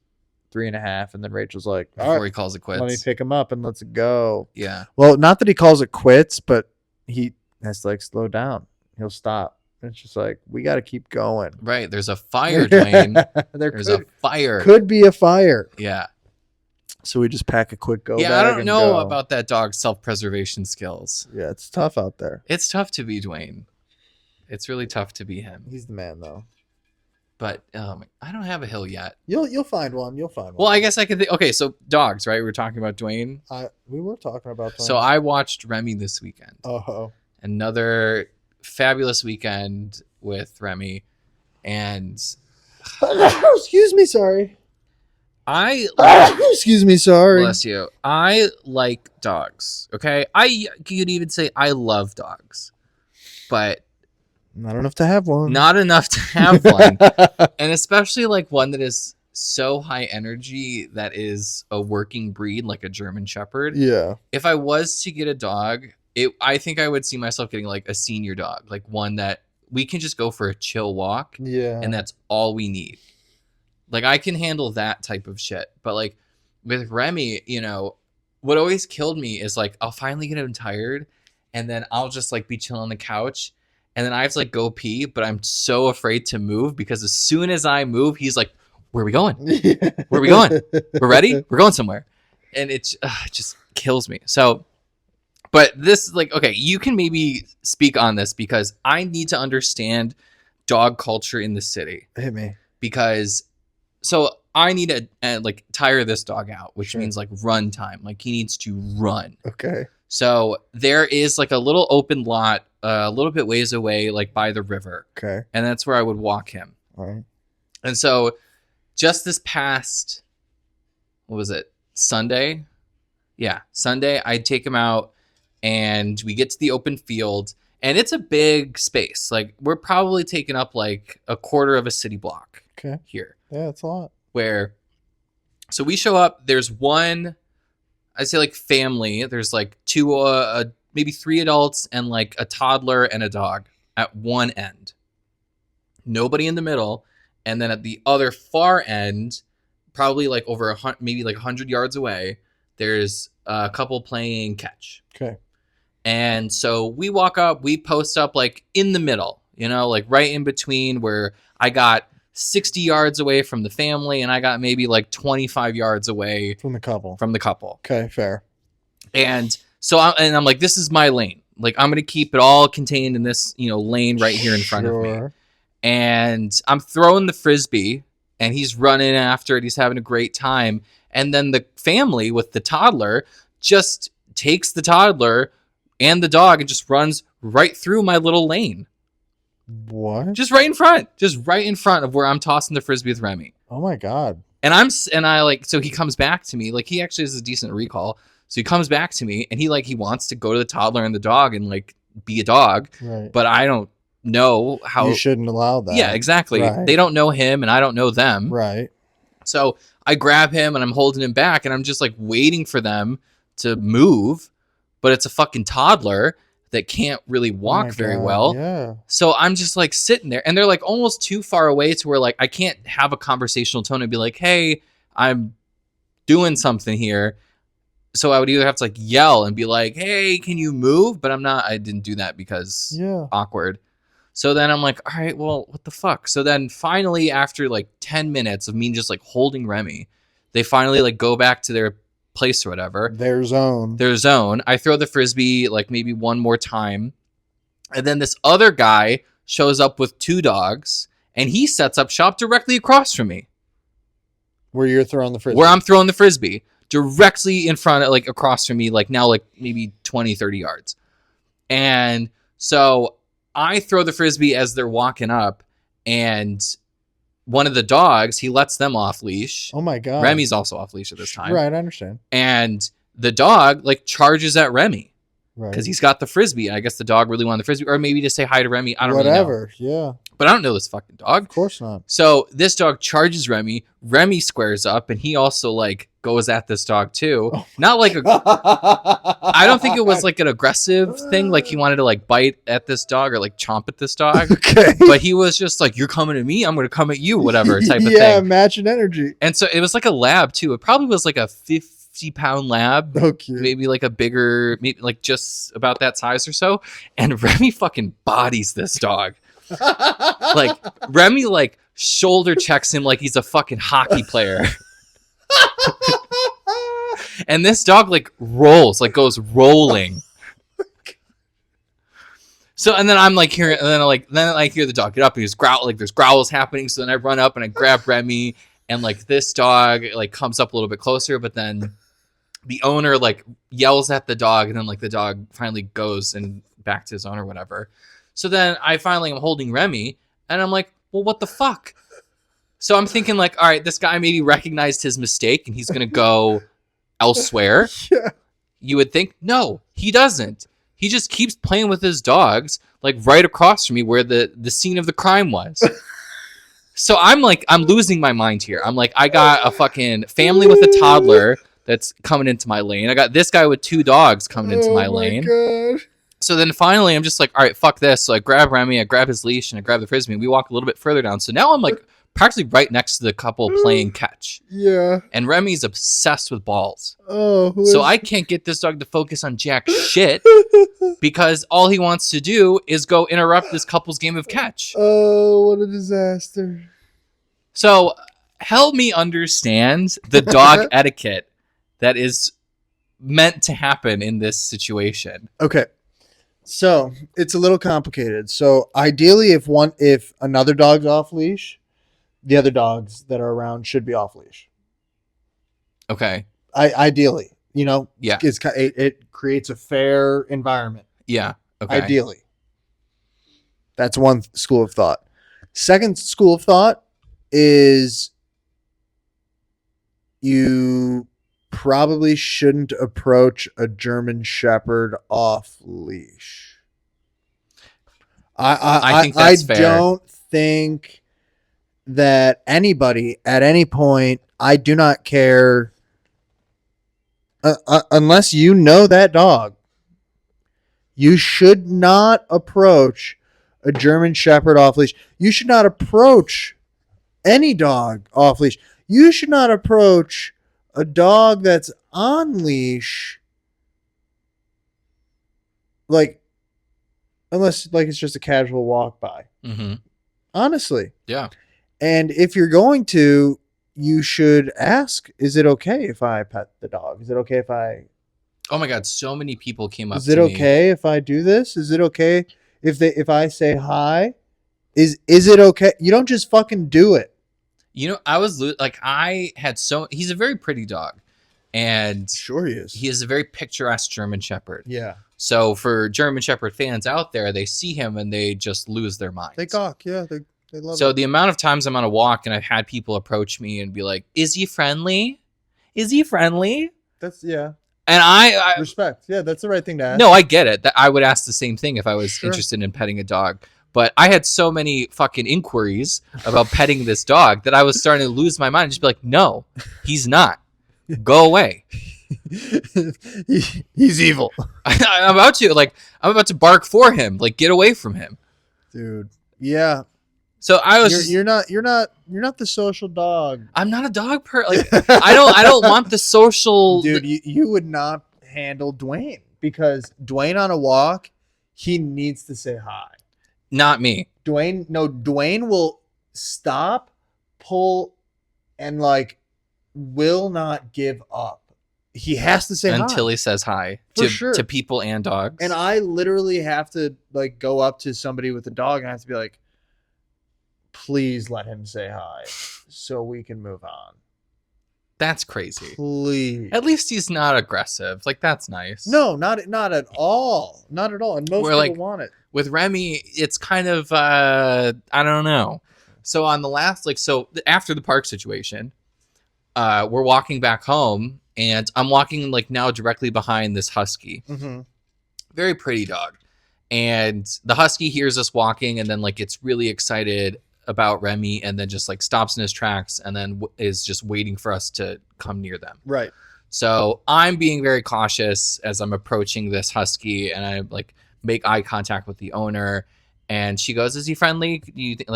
3.5, and then Rachel's like, all Before right, he calls it quits. let me pick him up and let's go. Yeah. Well, not that he calls it quits, but he has to like slow down. He'll stop. And it's just like, we got to keep going. Right. There's a fire, Dwayne. There There's a fire. could be a fire. Yeah. So we just pack a quick go. Yeah, bag I don't and know go. about that dog's self-preservation skills. Yeah, it's tough out there. It's tough to be Dwayne. It's really tough to be him. He's the man, though. But I don't have a hill yet. You'll find one. You'll find one. Well, I guess I could think. Okay, so dogs, right? We were talking about Dwayne. We were talking about that. So I watched Remy this weekend. Oh. Another fabulous weekend with Remy. And Excuse me, sorry. Excuse me, sorry. Bless you. I like dogs. Okay, you could even say I love dogs, but Not enough to have one. not enough to have one, and especially like one that is so high energy that is a working breed, like a German Shepherd. Yeah. If I was to get a dog, I think I would see myself getting like a senior dog, like one that we can just go for a chill walk, Yeah. and that's all we need. Like I can handle that type of shit. But like with Remy, you know, what always killed me is like I'll finally get him tired and then I'll just like be chilling on the couch and then I have to like go pee, but I'm so afraid to move because as soon as I move, he's like, "Where are we going? Where are we going? We're ready? We're going somewhere." And it just kills me. So, but this like, okay, you can maybe speak on this because I need to understand dog culture in the city Hit me. because so I need to like tire this dog out, which Sure. means like run time. Like he needs to run. Okay. So there is like a little open lot, a little bit ways away, like by the river, Okay. and that's where I would walk him. All right. And so just this past, what was it, Sunday? Yeah, Sunday, I'd take him out and we get to the open field, and it's a big space. Like we're probably taking up like a quarter of a city block Okay. here. Yeah, that's a lot. Where, so we show up, there's one, I'd say like family, there's like two, maybe 3 adults and like a toddler and a dog at one end. Nobody in the middle. And then at the other far end, probably like over maybe like 100 yards away, there's a couple playing catch. Okay. And so we walk up, we post up like in the middle, you know, like right in between where I got 60 yards away from the family and I got maybe like 25 yards away From the couple. from the couple. Okay, fair. And so I'm like, this is my lane. Like I'm going to keep it all contained in this, you know, lane right here in front of me. And I'm throwing the Frisbee and he's running after it. He's having a great time. And then the family with the toddler just takes the toddler and the dog and just runs right through my little lane. What? Just right in front of where I'm tossing the Frisbee with Remy. Oh my God. And I like, so he comes back to me, like he actually has a decent recall. So he comes back to me and he wants to go to the toddler and the dog and like be a dog, Right. but I don't know how. You shouldn't allow that. Yeah, exactly. Right. They don't know him and I don't know them. Right. So I grab him and I'm holding him back and I'm just like waiting for them to move, but it's a fucking toddler that can't really walk Oh my very God, well. Yeah. So I'm just like sitting there and they're like almost too far away to where like I can't have a conversational tone and be like, hey, I'm doing something here. So I would either have to like yell and be like, hey, can you move? But I didn't do that because Yeah. awkward. So then I'm like, all right, well, what the fuck? So then finally, after like 10 minutes of me just like holding Remy, they finally like go back to their place or whatever. Their zone. Their zone. I throw the Frisbee like maybe one more time. And then this other guy shows up with 2 dogs and he sets up shop directly across from me. Where you're throwing the Frisbee. Where I'm throwing the Frisbee. Directly in front of, like across from me, like now like maybe 20, 30 yards. And so I throw the Frisbee as they're walking up and one of the dogs, he lets them off leash. Oh my God. Remy's also off leash at this time. Right, I understand. And the dog like charges at Remy Right. because he's got the Frisbee. I guess the dog really wanted the Frisbee or maybe to say hi to Remy. I don't really know. Whatever. Yeah. But I don't know this fucking dog. Of course not. So this dog charges Remy. Remy squares up and he also like goes at this dog too. Oh. Not like I don't think it was like an aggressive thing. Like he wanted to like bite at this dog or like chomp at this dog. Okay. But he was just like, you're coming to me, I'm going to come at you, whatever type of Yeah, thing. matching energy. And so it was like a lab too. It probably was like a 50-pound lab. So cute. Maybe like a bigger, maybe like just about that size or so. And Remy fucking bodies this dog. Like Remy like shoulder checks him like he's a fucking hockey player. And this dog like rolls, like goes rolling. So and then I'm like hearing, and then I hear the dog get up and he's growl, like there's growls happening. So then I run up and I grab Remy, and like this dog like comes up a little bit closer, but then the owner like yells at the dog, and then like the dog finally goes and back to his owner, whatever. So then I finally am holding Remy, and I'm like, well, what the fuck? So I'm thinking like, all right, this guy maybe recognized his mistake and he's gonna go elsewhere. Yeah. You would think, no, he doesn't. He just keeps playing with his dogs, like right across from me where the scene of the crime was. So I'm like, I'm losing my mind here. I'm like, I got a fucking family with a toddler that's coming into my lane. I got this guy with 2 dogs coming into my lane. God. So then finally I'm just like, all right, fuck this. So I grab Remy, I grab his leash, and I grab the Frisbee, and we walk a little bit further down. So now I'm like practically right next to the couple playing catch. Yeah. And Remy's obsessed with balls. Oh. So I can't get this dog to focus on jack shit because all he wants to do is go interrupt this couple's game of catch. Oh, what a disaster. So help me understand the dog etiquette that is meant to happen in this situation. Okay. So it's a little complicated. So ideally, if another dog's off leash, the other dogs that are around should be off leash. Okay. Ideally, Yeah. it creates a fair environment. Yeah. Okay. Ideally, that's one school of thought. Second school of thought is you probably shouldn't approach a German Shepherd off leash. I think that's fair. Don't think that anybody at any point, I do not care, unless you know that dog, you should not approach a German Shepherd off leash. You should not approach any dog off leash. You should not approach a dog that's on leash, like, unless like it's just a casual walk by. Mm-hmm. Honestly. Yeah. And if you're going to, you should ask, is it okay if I pet the dog? Is it okay if I... Oh my God, so many people came up Is it to me. okay if I do this? Is it okay if I say hi? Is it okay? You don't just fucking do it. He's a very pretty dog. And Sure he is. he is a very picturesque German Shepherd. Yeah. So for German Shepherd fans out there, they see him and they just lose their minds. They gawk. Yeah, they love it. So the amount of times I'm on a walk and I've had people approach me and be like, "Is he friendly? Is he friendly?" That's, yeah. And I Respect. Yeah, that's the right thing to ask. no, I get it. That I would ask the same thing if I was Sure. interested in petting a dog. But I had so many fucking inquiries about petting this dog that I was starting to lose my mind and just be like, "No, he's not. Go away." He's evil. I'm about to bark for him. Like, get away from him. Dude. Yeah. So I was You're not the social dog. I'm not a dog like I don't want the social Dude, you would not handle Dwayne, because Dwayne on a walk, he needs to say hi. Not me. Dwayne will stop, pull, and like will not give up. He has to say Until hi. he says hi For to sure. to people and dogs. And I literally have to like go up to somebody with a dog and I have to be like, please let him say hi so we can move on. That's crazy. Please. At least he's not aggressive. Like, that's nice. No, not at all. Not at all. And most We're people like- want it. With Remy, it's kind of I don't know. So on the last after the park situation, we're walking back home and I'm walking like now directly behind this husky. Mm-hmm. Very pretty dog. And the husky hears us walking and then like gets really excited about Remy and then just like stops in his tracks and then is just waiting for us to come near them. Right. So I'm being very cautious as I'm approaching this husky and I like make eye contact with the owner and she goes, "Is he friendly? Do you think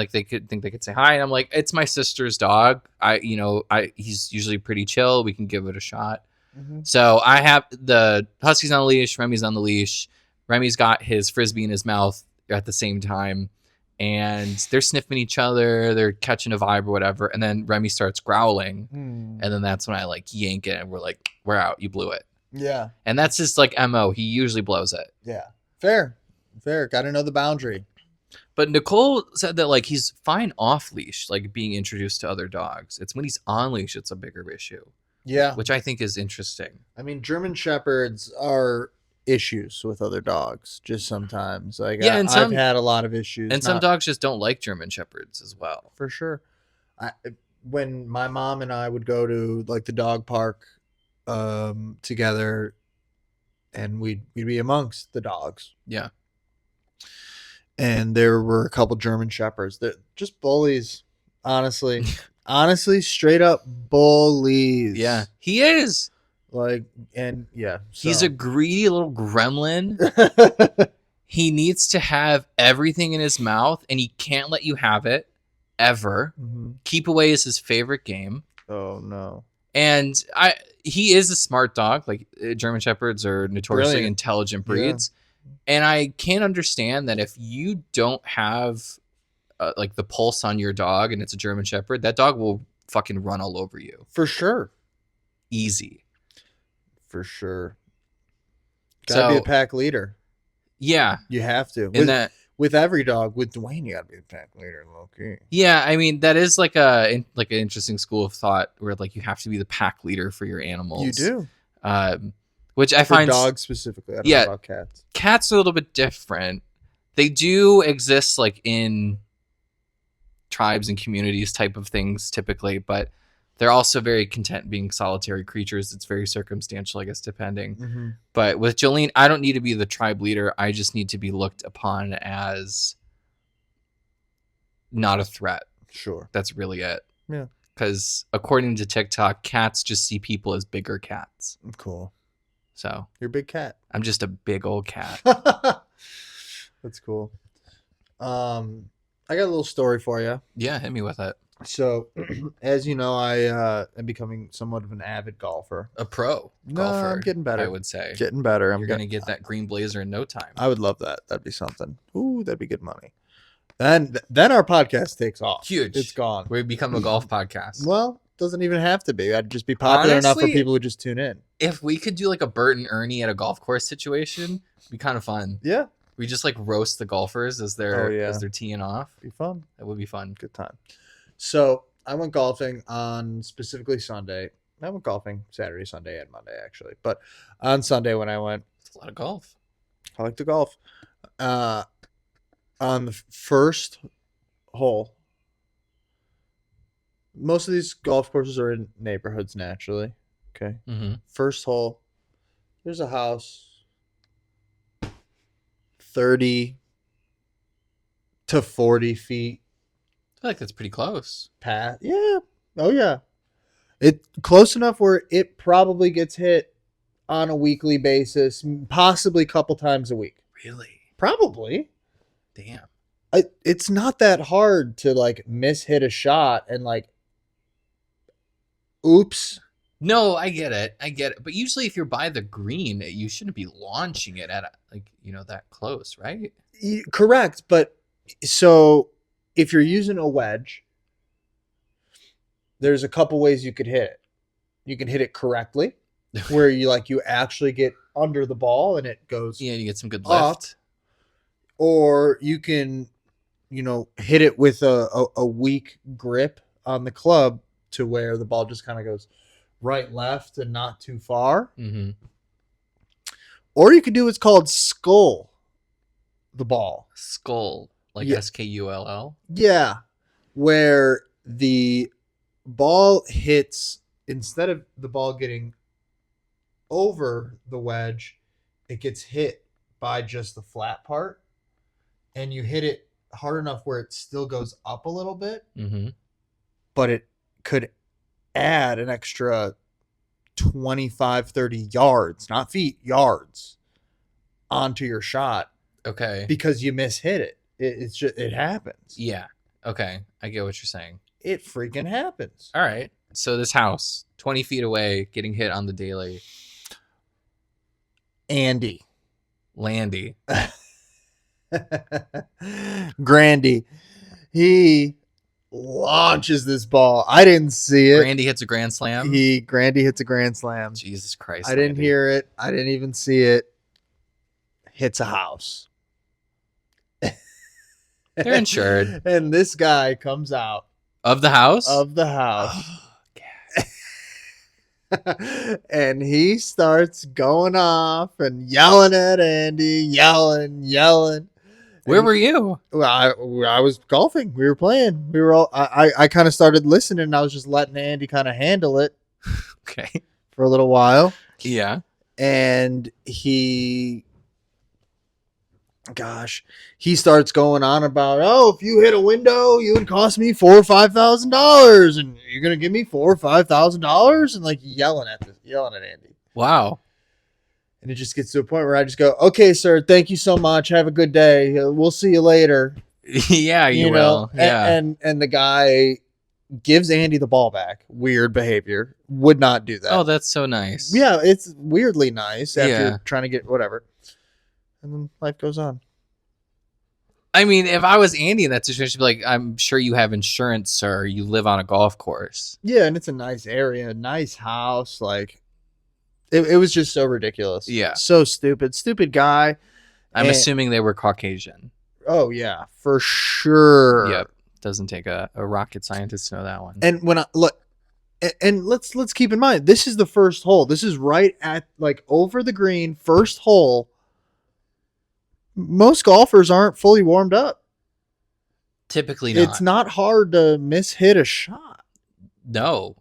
they could say hi?" And I'm like, "It's my sister's dog. He's usually pretty chill. We can give it a shot." Mm-hmm. So I have the husky's on the leash, Remy's on the leash. Remy's got his frisbee in his mouth at the same time. And they're sniffing each other, they're catching a vibe or whatever, and then Remy starts growling, and then that's when I like yank it, and we're like, "We're out, you blew it." Yeah. And that's just like MO. He usually blows it. Yeah. Fair. Got to know the boundary. But Nicole said that like he's fine off leash, like being introduced to other dogs. It's when he's on leash it's a bigger issue, Yeah. which I think is interesting. I mean, German Shepherds are issues with other dogs just sometimes. Like, Yeah, and I've had a lot of issues. And some dogs just don't like German Shepherds as well. For sure. When my mom and I would go to like the dog park together, and we'd be amongst the dogs. Yeah. And there were a couple German Shepherds that just bullies, honestly. Honestly, straight up bullies. Yeah, he is. Like, and yeah. He's a greedy little gremlin. He needs to have everything in his mouth, and he can't let you have it ever. Mm-hmm. Keep away is his favorite game. Oh no. And he is a smart dog. Like German Shepherds are notoriously Brilliant. intelligent breeds. Yeah. And I can't understand that if you don't have like the pulse on your dog and it's a German Shepherd, that dog will fucking run all over you. For sure. Easy. For sure. Gotta be a pack leader. Yeah. You have to. In that with every dog, with Dwayne, you gotta be the pack leader, low key. Yeah, I mean that is like an interesting school of thought where like you have to be the pack leader for your animals. You do. Which I For find dogs specifically. I don't Yeah. know about cats. Cats are a little bit different. They do exist like in tribes and communities type of things typically, but they're also very content being solitary creatures. It's very circumstantial, I guess, depending. Mm-hmm. But with Jolene, I don't need to be the tribe leader. I just need to be looked upon as not a threat. Sure. That's really it. Yeah. Because according to TikTok, cats just see people as bigger cats. Cool. So You're a big cat. I'm just a big old cat. That's cool. I got a little story for you. Yeah, hit me with it. So, as you know, I am becoming somewhat of an avid golfer. A pro No, golfer. I'm getting better. I would say. Getting better. You're going to get that green blazer in no time. I would love that. That'd be something. Ooh, that'd be good money. Then our podcast takes off. Huge. It's gone. We become a golf podcast. Well, doesn't even have to be. I'd just be popular enough for Honestly, people who just tune in. If we could do like a Bert and Ernie at a golf course situation, it'd be kind of fun. Yeah, We just like roast the golfers as they're Oh, yeah. as they're teeing off. be fun. That would be fun. Good time. So I went golfing on specifically Sunday. I went golfing Saturday, Sunday, and Monday actually. But on Sunday when I went, It's a lot of golf. I like to golf. On the first hole, most of these golf courses are in neighborhoods naturally. Okay. Mm-hmm. First hole, there's a house 30 to 40 feet I feel like that's pretty close. past. Yeah. Oh, yeah. It close enough where it probably gets hit on a weekly basis, possibly a couple times a week. Really? Probably. Damn. It's not that hard to like hit a shot and like, oops. No, I get it. But usually, if you're by the green, you shouldn't be launching it at that close, right? Correct. But so if you're using a wedge, there's a couple ways you could hit it. You can hit it correctly, where you actually get under the ball and it goes Yeah, you get some good up. lift. Or you can, hit it with a weak grip on the club to where the ball just kind of goes right, left, and not too far. Mm-hmm. Or you could do what's called skull the ball. Skull, like Yeah. SKULL. Yeah, where the ball hits, instead of the ball getting over the wedge, it gets hit by just the flat part, and you hit it hard enough where it still goes up a little bit, Mm-hmm. but it could add an extra 25, 30 yards, not feet, yards onto your shot Okay. because you mishit it. It's just, it happens. Yeah. Okay. I get what you're saying. It freaking happens. All right. So this house, 20 feet away, getting hit on the daily. Andy. Landy. Grandy. He launches this ball. I didn't see it. Randy hits a grand slam. Grandy hits a grand slam. Jesus Christ. I didn't Landy. hear it. I didn't even see it. Hits a house. They're insured. And this guy comes out Of the house? of the house. And he starts going off and yelling at Andy, yelling. Where And were you? Well, I was golfing. We were playing. We were all. I kind of started listening. And I was just letting Andy kind of handle it Okay. for a little while, Yeah. and he starts going on about, oh, if you hit a window, you would cost me $4,000 or $5,000, and you're gonna give me $4,000 or $5,000, and like yelling at Andy. Wow. And it just gets to a point where I just go, okay, sir, thank you so much. Have a good day. We'll see you later. Yeah, you will. Yeah. And the guy gives Andy the ball back. Weird behavior. Would not do that. Oh, that's so nice. Yeah, it's weirdly nice after Yeah. trying to get whatever. And then life goes on. I mean, if I was Andy in that situation, I'd be like, I'm sure you have insurance, sir. You live on a golf course. Yeah, and it's a nice area, nice house. Like, it was just so ridiculous. Yeah. So stupid. Stupid guy. I'm And- assuming they were Caucasian. Oh yeah, for sure. Yep. Doesn't take a rocket scientist to know that one. And when I look, and let's keep in mind, this is the first hole. This is right at like over the green, first hole. Most golfers aren't fully warmed up. Typically not. It's not hard to mishit a shot. No.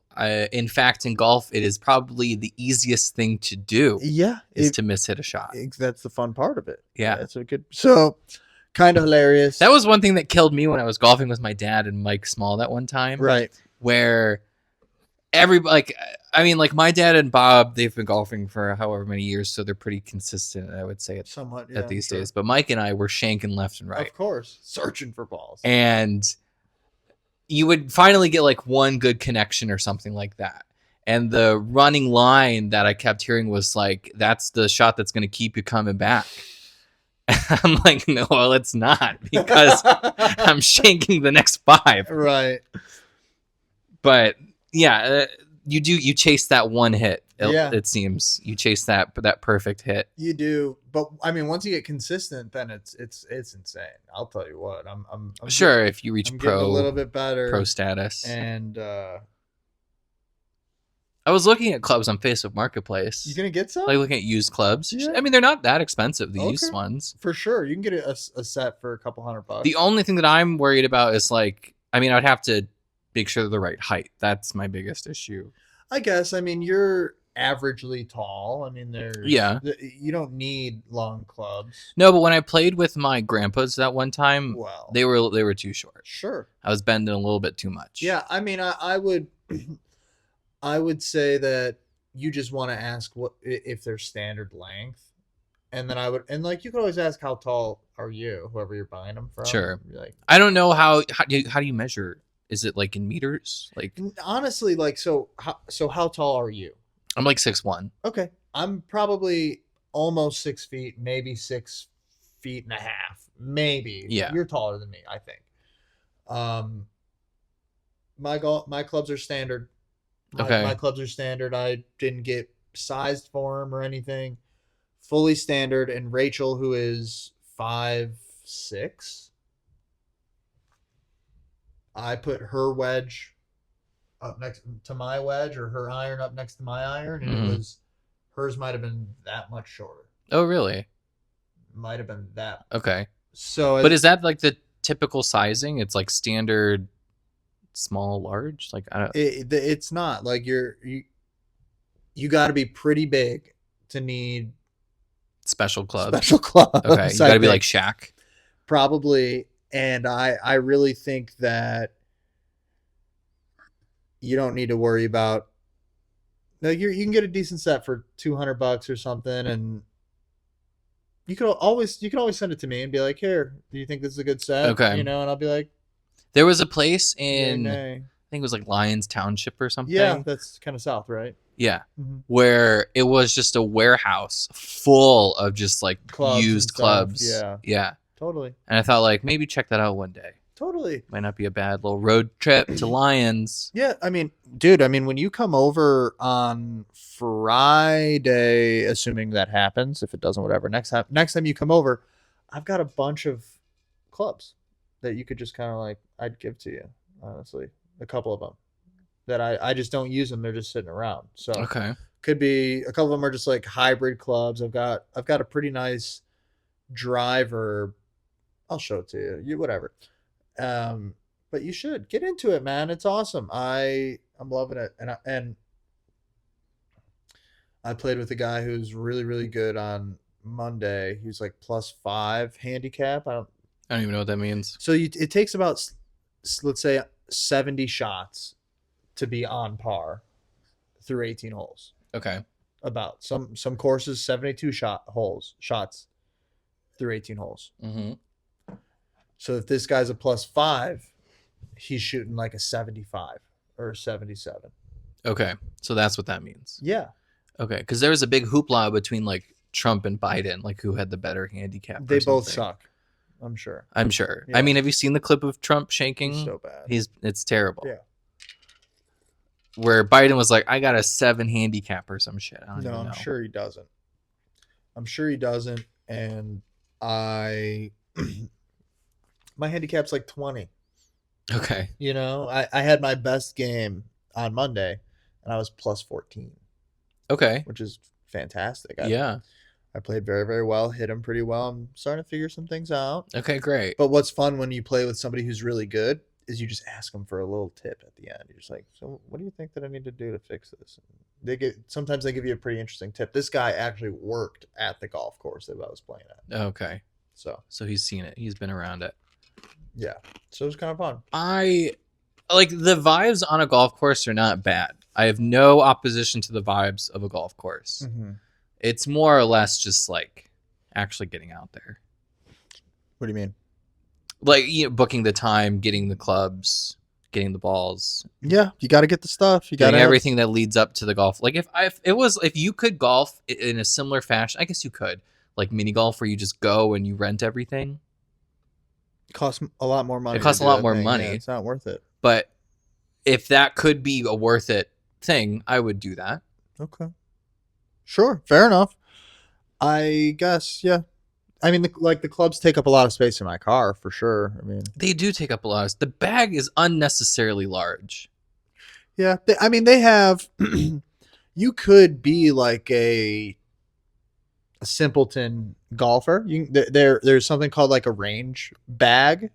In fact, in golf, it is probably the easiest thing to do Yeah, is to miss hit a shot. that's the fun part of it. Yeah. That's a good. So, kind of hilarious. That was one thing that killed me when I was golfing with my dad and Mike Small that one time. right. Where everybody, like my dad and Bob, they've been golfing for however many years, so they're pretty consistent, I would say, Somewhat at these days. But Mike and I were shanking left and right. Of course, searching for balls. And you would finally get like one good connection or something like that. And the running line that I kept hearing was like, that's the shot that's going to keep you coming back. I'm like, no, well, it's not, because I'm shanking the next 5. Right. But yeah, you chase that one hit. Yeah. It seems you chase that perfect hit. You do, but I mean, once you get consistent, then it's insane. I'll tell you what. I'm Sure, if you reach getting a little bit better pro status. and I was looking at clubs on Facebook Marketplace. you gonna get some Like looking at used clubs. Yeah. I mean, they're not that expensive, the Okay. used ones. for sure. You can get a set for a couple $100. The only thing that I'm worried about is like, I mean, I'd have to make sure they're the right height. That's my biggest issue. I guess. I mean, you're averagely tall. I mean, you don't need long clubs. No, but when I played with my grandpas that one time, Well, they were too short. sure. I was bending a little bit too much. Yeah, I mean, I would I would say that you just want to ask what if they're standard length, and then like you could always ask how tall are you, whoever you're buying them from. Sure. You're like, I don't know how do you measure? Is it like in meters? Like honestly, like so how tall are you? I'm like 6'1". Okay, I'm probably almost 6 feet, maybe 6.5 feet, maybe. Yeah. You're taller than me, I think. My clubs are standard. Okay. My clubs are standard. I didn't get sized for them or anything. Fully standard. And Rachel, who is 5'6", I put her wedge up next to my wedge, or her iron up next to my iron, and hers might have been that much shorter. Oh, really? Might have been that. Okay. So, But is that like the typical sizing? It's like standard small, large? Like I don't it's not like you got to be pretty big to need special clubs. special clubs. Okay, you got to be like Shaq. Probably. And I really think that you don't need to worry about. No, you can get a decent set for $200 or something, and you can always send it to me and be like, "Here, do you think this is a good set?" Okay. And I'll be like, There was a place "Yay, in nay." I think it was like Lyons Township or something. Yeah, that's kind of south, right? Yeah. Mhm. Where it was just a warehouse full of just like Clubs used and stuff, clubs. yeah. Yeah. Totally. And I thought like maybe check that out one day. Totally. Might not be a bad little road trip to Lyons. Yeah, I mean, dude, when you come over on Friday, assuming that happens, if it doesn't, whatever. Next time you come over, I've got a bunch of clubs that you could just kind of like, I'd give to you, honestly. A couple of them that I just don't use them. They're just sitting around. So Okay. could be a couple of them are just like hybrid clubs. I've got a pretty nice driver. I'll show it to you. Whatever. But you should get into it, man. It's awesome. I'm loving it. And I played with a guy who's really, really good on Monday. He's like +5 handicap. I don't even know what that means. So it takes about, let's say, 70 shots to be on par through 18 holes. Okay. About some courses 72 shots through 18 holes. Mm-hmm. So if this guy's a +5, he's shooting like a 75 or a 77. Okay. So that's what that means. Yeah. Okay. Because there was a big hoopla between like Trump and Biden, like who had the better handicap. They or both something. suck. I'm sure. I'm sure. Yeah. I mean, have you seen the clip of Trump shaking? He's so bad. It's terrible. Yeah. Where Biden was like, I got a 7 handicap or some shit. I don't even know. I'm sure he doesn't. And my handicap's like 20. Okay. You know, I had my best game on Monday, and I was plus 14, Okay. which is fantastic. Yeah. I played very, very well, hit him pretty well. I'm starting to figure some things out. Okay, great. But what's fun when you play with somebody who's really good is you just ask them for a little tip at the end. You're just like, so what do you think that I need to do to fix this? Sometimes they give you a pretty interesting tip. This guy actually worked at the golf course that I was playing at. Okay. So he's seen it. He's been around it. yeah. So it was kind of fun. I like the vibes on a golf course are not bad. I have no opposition to the vibes of a golf course. Mm-hmm. It's more or less just like actually getting out there. What do you mean? Like, you know, booking the time, getting the clubs, getting the balls. Yeah, you got to get the stuff. You got Doing everything that leads up to the golf. Like if you could golf in a similar fashion, I guess you could. Like mini golf where you just go and you rent everything. It costs a lot more money. It costs a lot more money. Yeah, it's not worth it. But if that could be a worth it thing, I would do that. Okay. Sure. Fair enough. I guess, yeah. I mean, the clubs take up a lot of space in my car for sure. I mean, They do take up a lot. The bag is unnecessarily large. yeah. They have. You could be like a simpleton golfer. There's something called like a range bag,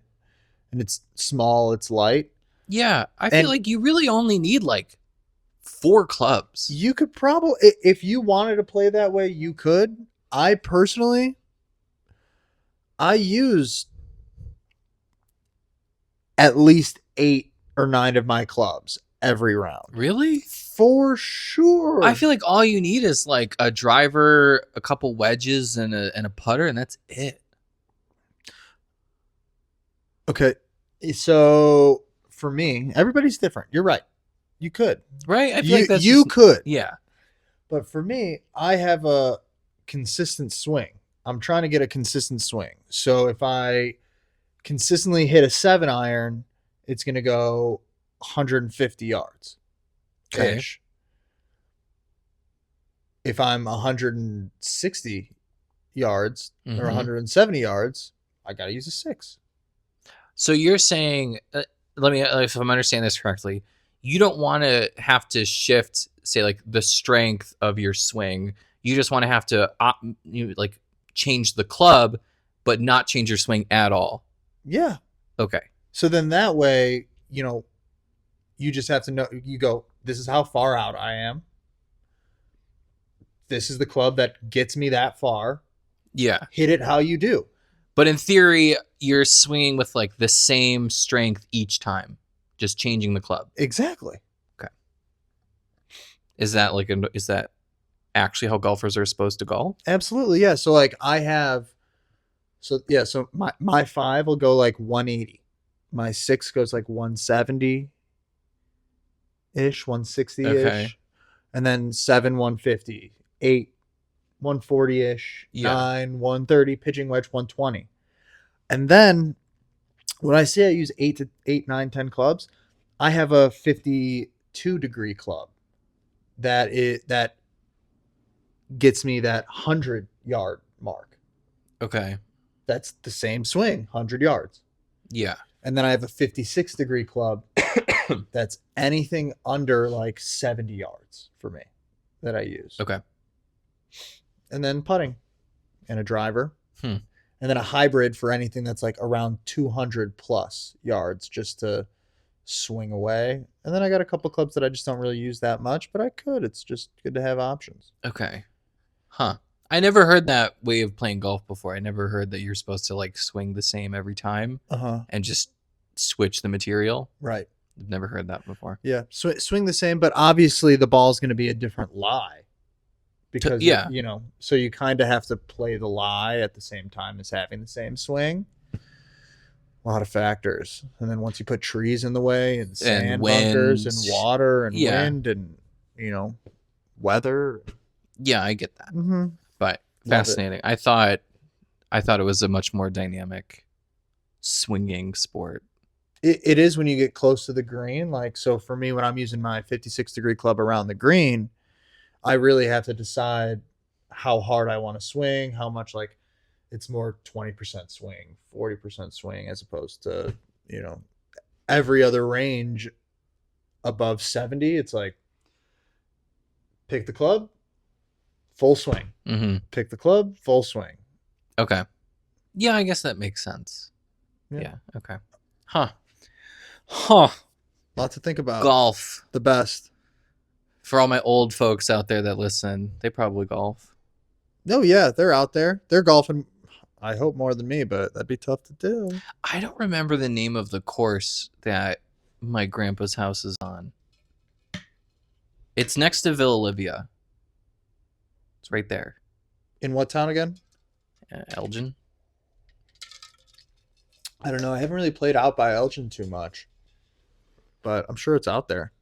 and it's small. It's light. Yeah, I feel like you really only need like 4 clubs. You could probably, if you wanted to play that way, you could. I personally, I use at least 8 or 9 of my clubs every round. Really? For sure. I feel like all you need is like a driver, a couple wedges, and a putter, and that's it. Okay. So for me, everybody's different. You're right. You could. Right? I feel like that's you could. Yeah. But for me, I have a consistent swing. I'm trying to get a consistent swing. So if I consistently hit a 7-iron, it's going to go 150 yards. Okay. Ish. If I'm 160 yards or Mhm. 170 yards, I got to use a 6. So you're saying, let me, if I'm understanding this correctly, you don't want to have to shift, say, like the strength of your swing. You just want to have to like change the club, but not change your swing at all. Yeah. Okay. So then that way, you just have to know, you go, this is how far out I am. This is the club that gets me that far. Yeah. Hit it how you do. But in theory, you're swinging with like the same strength each time, just changing the club. Exactly. Okay. Is that actually how golfers are supposed to golf? Absolutely. Yeah. So like so my 5 will go like 180. My 6 goes like 170 ish, 160 ish. Okay. And then 7, 150, 8, 140 ish, Yeah. 9, 130, pitching wedge 120. And then when I say I use 8, 9, 10 clubs, I have a 52-degree club that gets me that 100-yard mark. Okay. That's the same swing, 100 yards. Yeah. And then I have a 56-degree club that's anything under like 70 yards for me that I use. Okay. And then putting and a driver. Hmm. And then a hybrid for anything that's like around 200 plus yards just to swing away. And then I got a couple clubs that I just don't really use that much, but I could. It's just good to have options. Okay. Huh. I never heard that way of playing golf before. I never heard that you're supposed to like swing the same every time and just switch the material. Right. I've never heard that before. Yeah. Swing the same, but obviously the ball's going to be a different lie. Because, yeah. So you kind of have to play the lie at the same time as having the same swing. A lot of factors. And then once you put trees in the way and sand bunkers and water and wind and, weather. Yeah, I get that. Mm-hmm. But fascinating. I thought it was a much more dynamic swinging sport. It is when you get close to the green. Like, so for me, when I'm using my 56-degree club around the green, I really have to decide how hard I want to swing, how much like it's more 20% swing, 40% swing, as opposed to, every other range above 70. It's like, pick the club, full swing. Mm-hmm. Pick the club, full swing. Okay. Yeah, I guess that makes sense. Yeah. Okay. Huh. Lot to think about. Golf. The best. For all my old folks out there that listen, they probably golf. No, yeah, they're out there. They're golfing, I hope, more than me, but that'd be tough to do. I don't remember the name of the course that my grandpa's house is on. It's next to Villa Olivia. It's right there. In what town again? Elgin. I don't know. I haven't really played out by Elgin too much, but I'm sure it's out there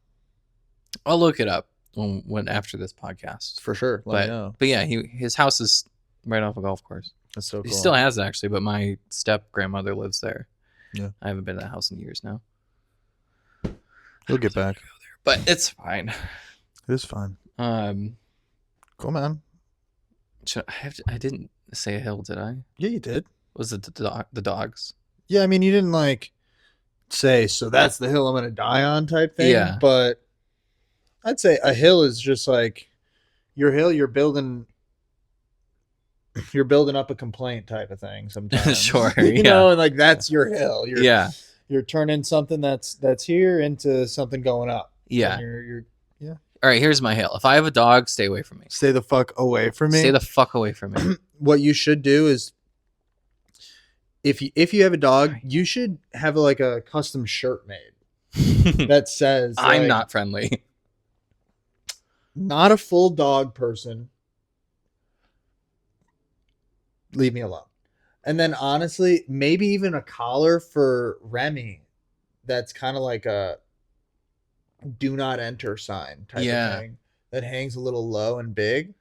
I'll look it up when after this podcast. for sure. Let me know. But yeah, his house is right off a golf course. That's so cool. He still has it, actually, but my step grandmother lives there. Yeah. I haven't been to that house in years now. We'll get back. But it's fine. It is fine. Cool, man. I didn't say a hill, did I? Yeah, you did. Was it the dogs? Yeah, I mean, you didn't like say, so that's the hill I'm going to die on type thing. Yeah. But I'd say a hill is just like your hill, you're building up a complaint type of thing sometimes. Sure. You know, and like that's your hill. You're turning something that's here into something going up. Yeah. You're All right, here's my hill. If I have a dog, stay away from me. stay the fuck away from me. Stay the fuck away from me. What you should do is if you have a dog, you should have like a custom shirt made that says I'm like, not friendly. not a full dog person. Leave me alone. And then honestly, maybe even a collar for Remy that's kind of like a do not enter sign type of thing that hangs a little low and big.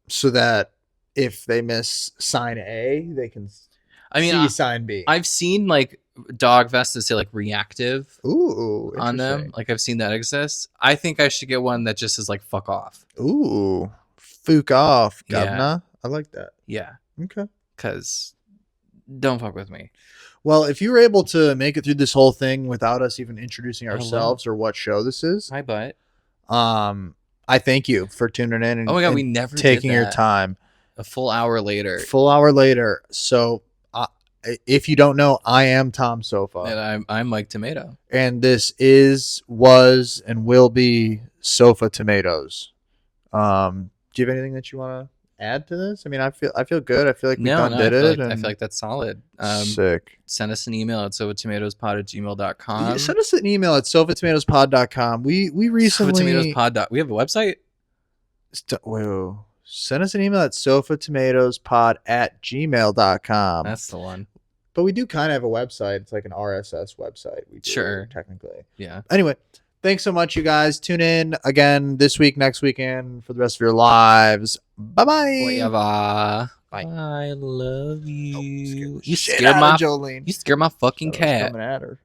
So that if they miss sign A, they can see sign B. I've seen like dog vests that say like reactive Ooh, on them. Like I've seen that exist. I think I should get one that just says like fuck off. Ooh, fuck off, Yeah. governor. I like that. Yeah. Okay. Because don't fuck with me. Well, if you were able to make it through this whole thing without us even introducing Hello. ourselves or what show this is, Hi, butt. I thank you for tuning in and, Oh my god, and we never taking did your that. time. A full hour later. Full hour later. So, if you don't know, I am Tom Sofa, And I'm Mike Tomato. and this was, and will be Sofa Tomatoes. Do you have anything that you want to add to this? I mean, I feel good. I feel like we done did it. I feel like that's solid. Sick. Send us an email at sofatomatoespod@gmail.com. Send us an email at sofatomatoespod.com. We recently Sofatomatoespod. We have a website? Whoa. Send us an email at sofatomatoespod@gmail.com. That's the one. But we do kind of have a website. It's like an RSS website. We do, Sure. technically. Yeah. Anyway, thanks so much, you guys. Tune in again this week, next weekend for the rest of your lives. Bye-bye. Whatever. Bye. I love you. You scared my You scared my fucking cat. Coming at her.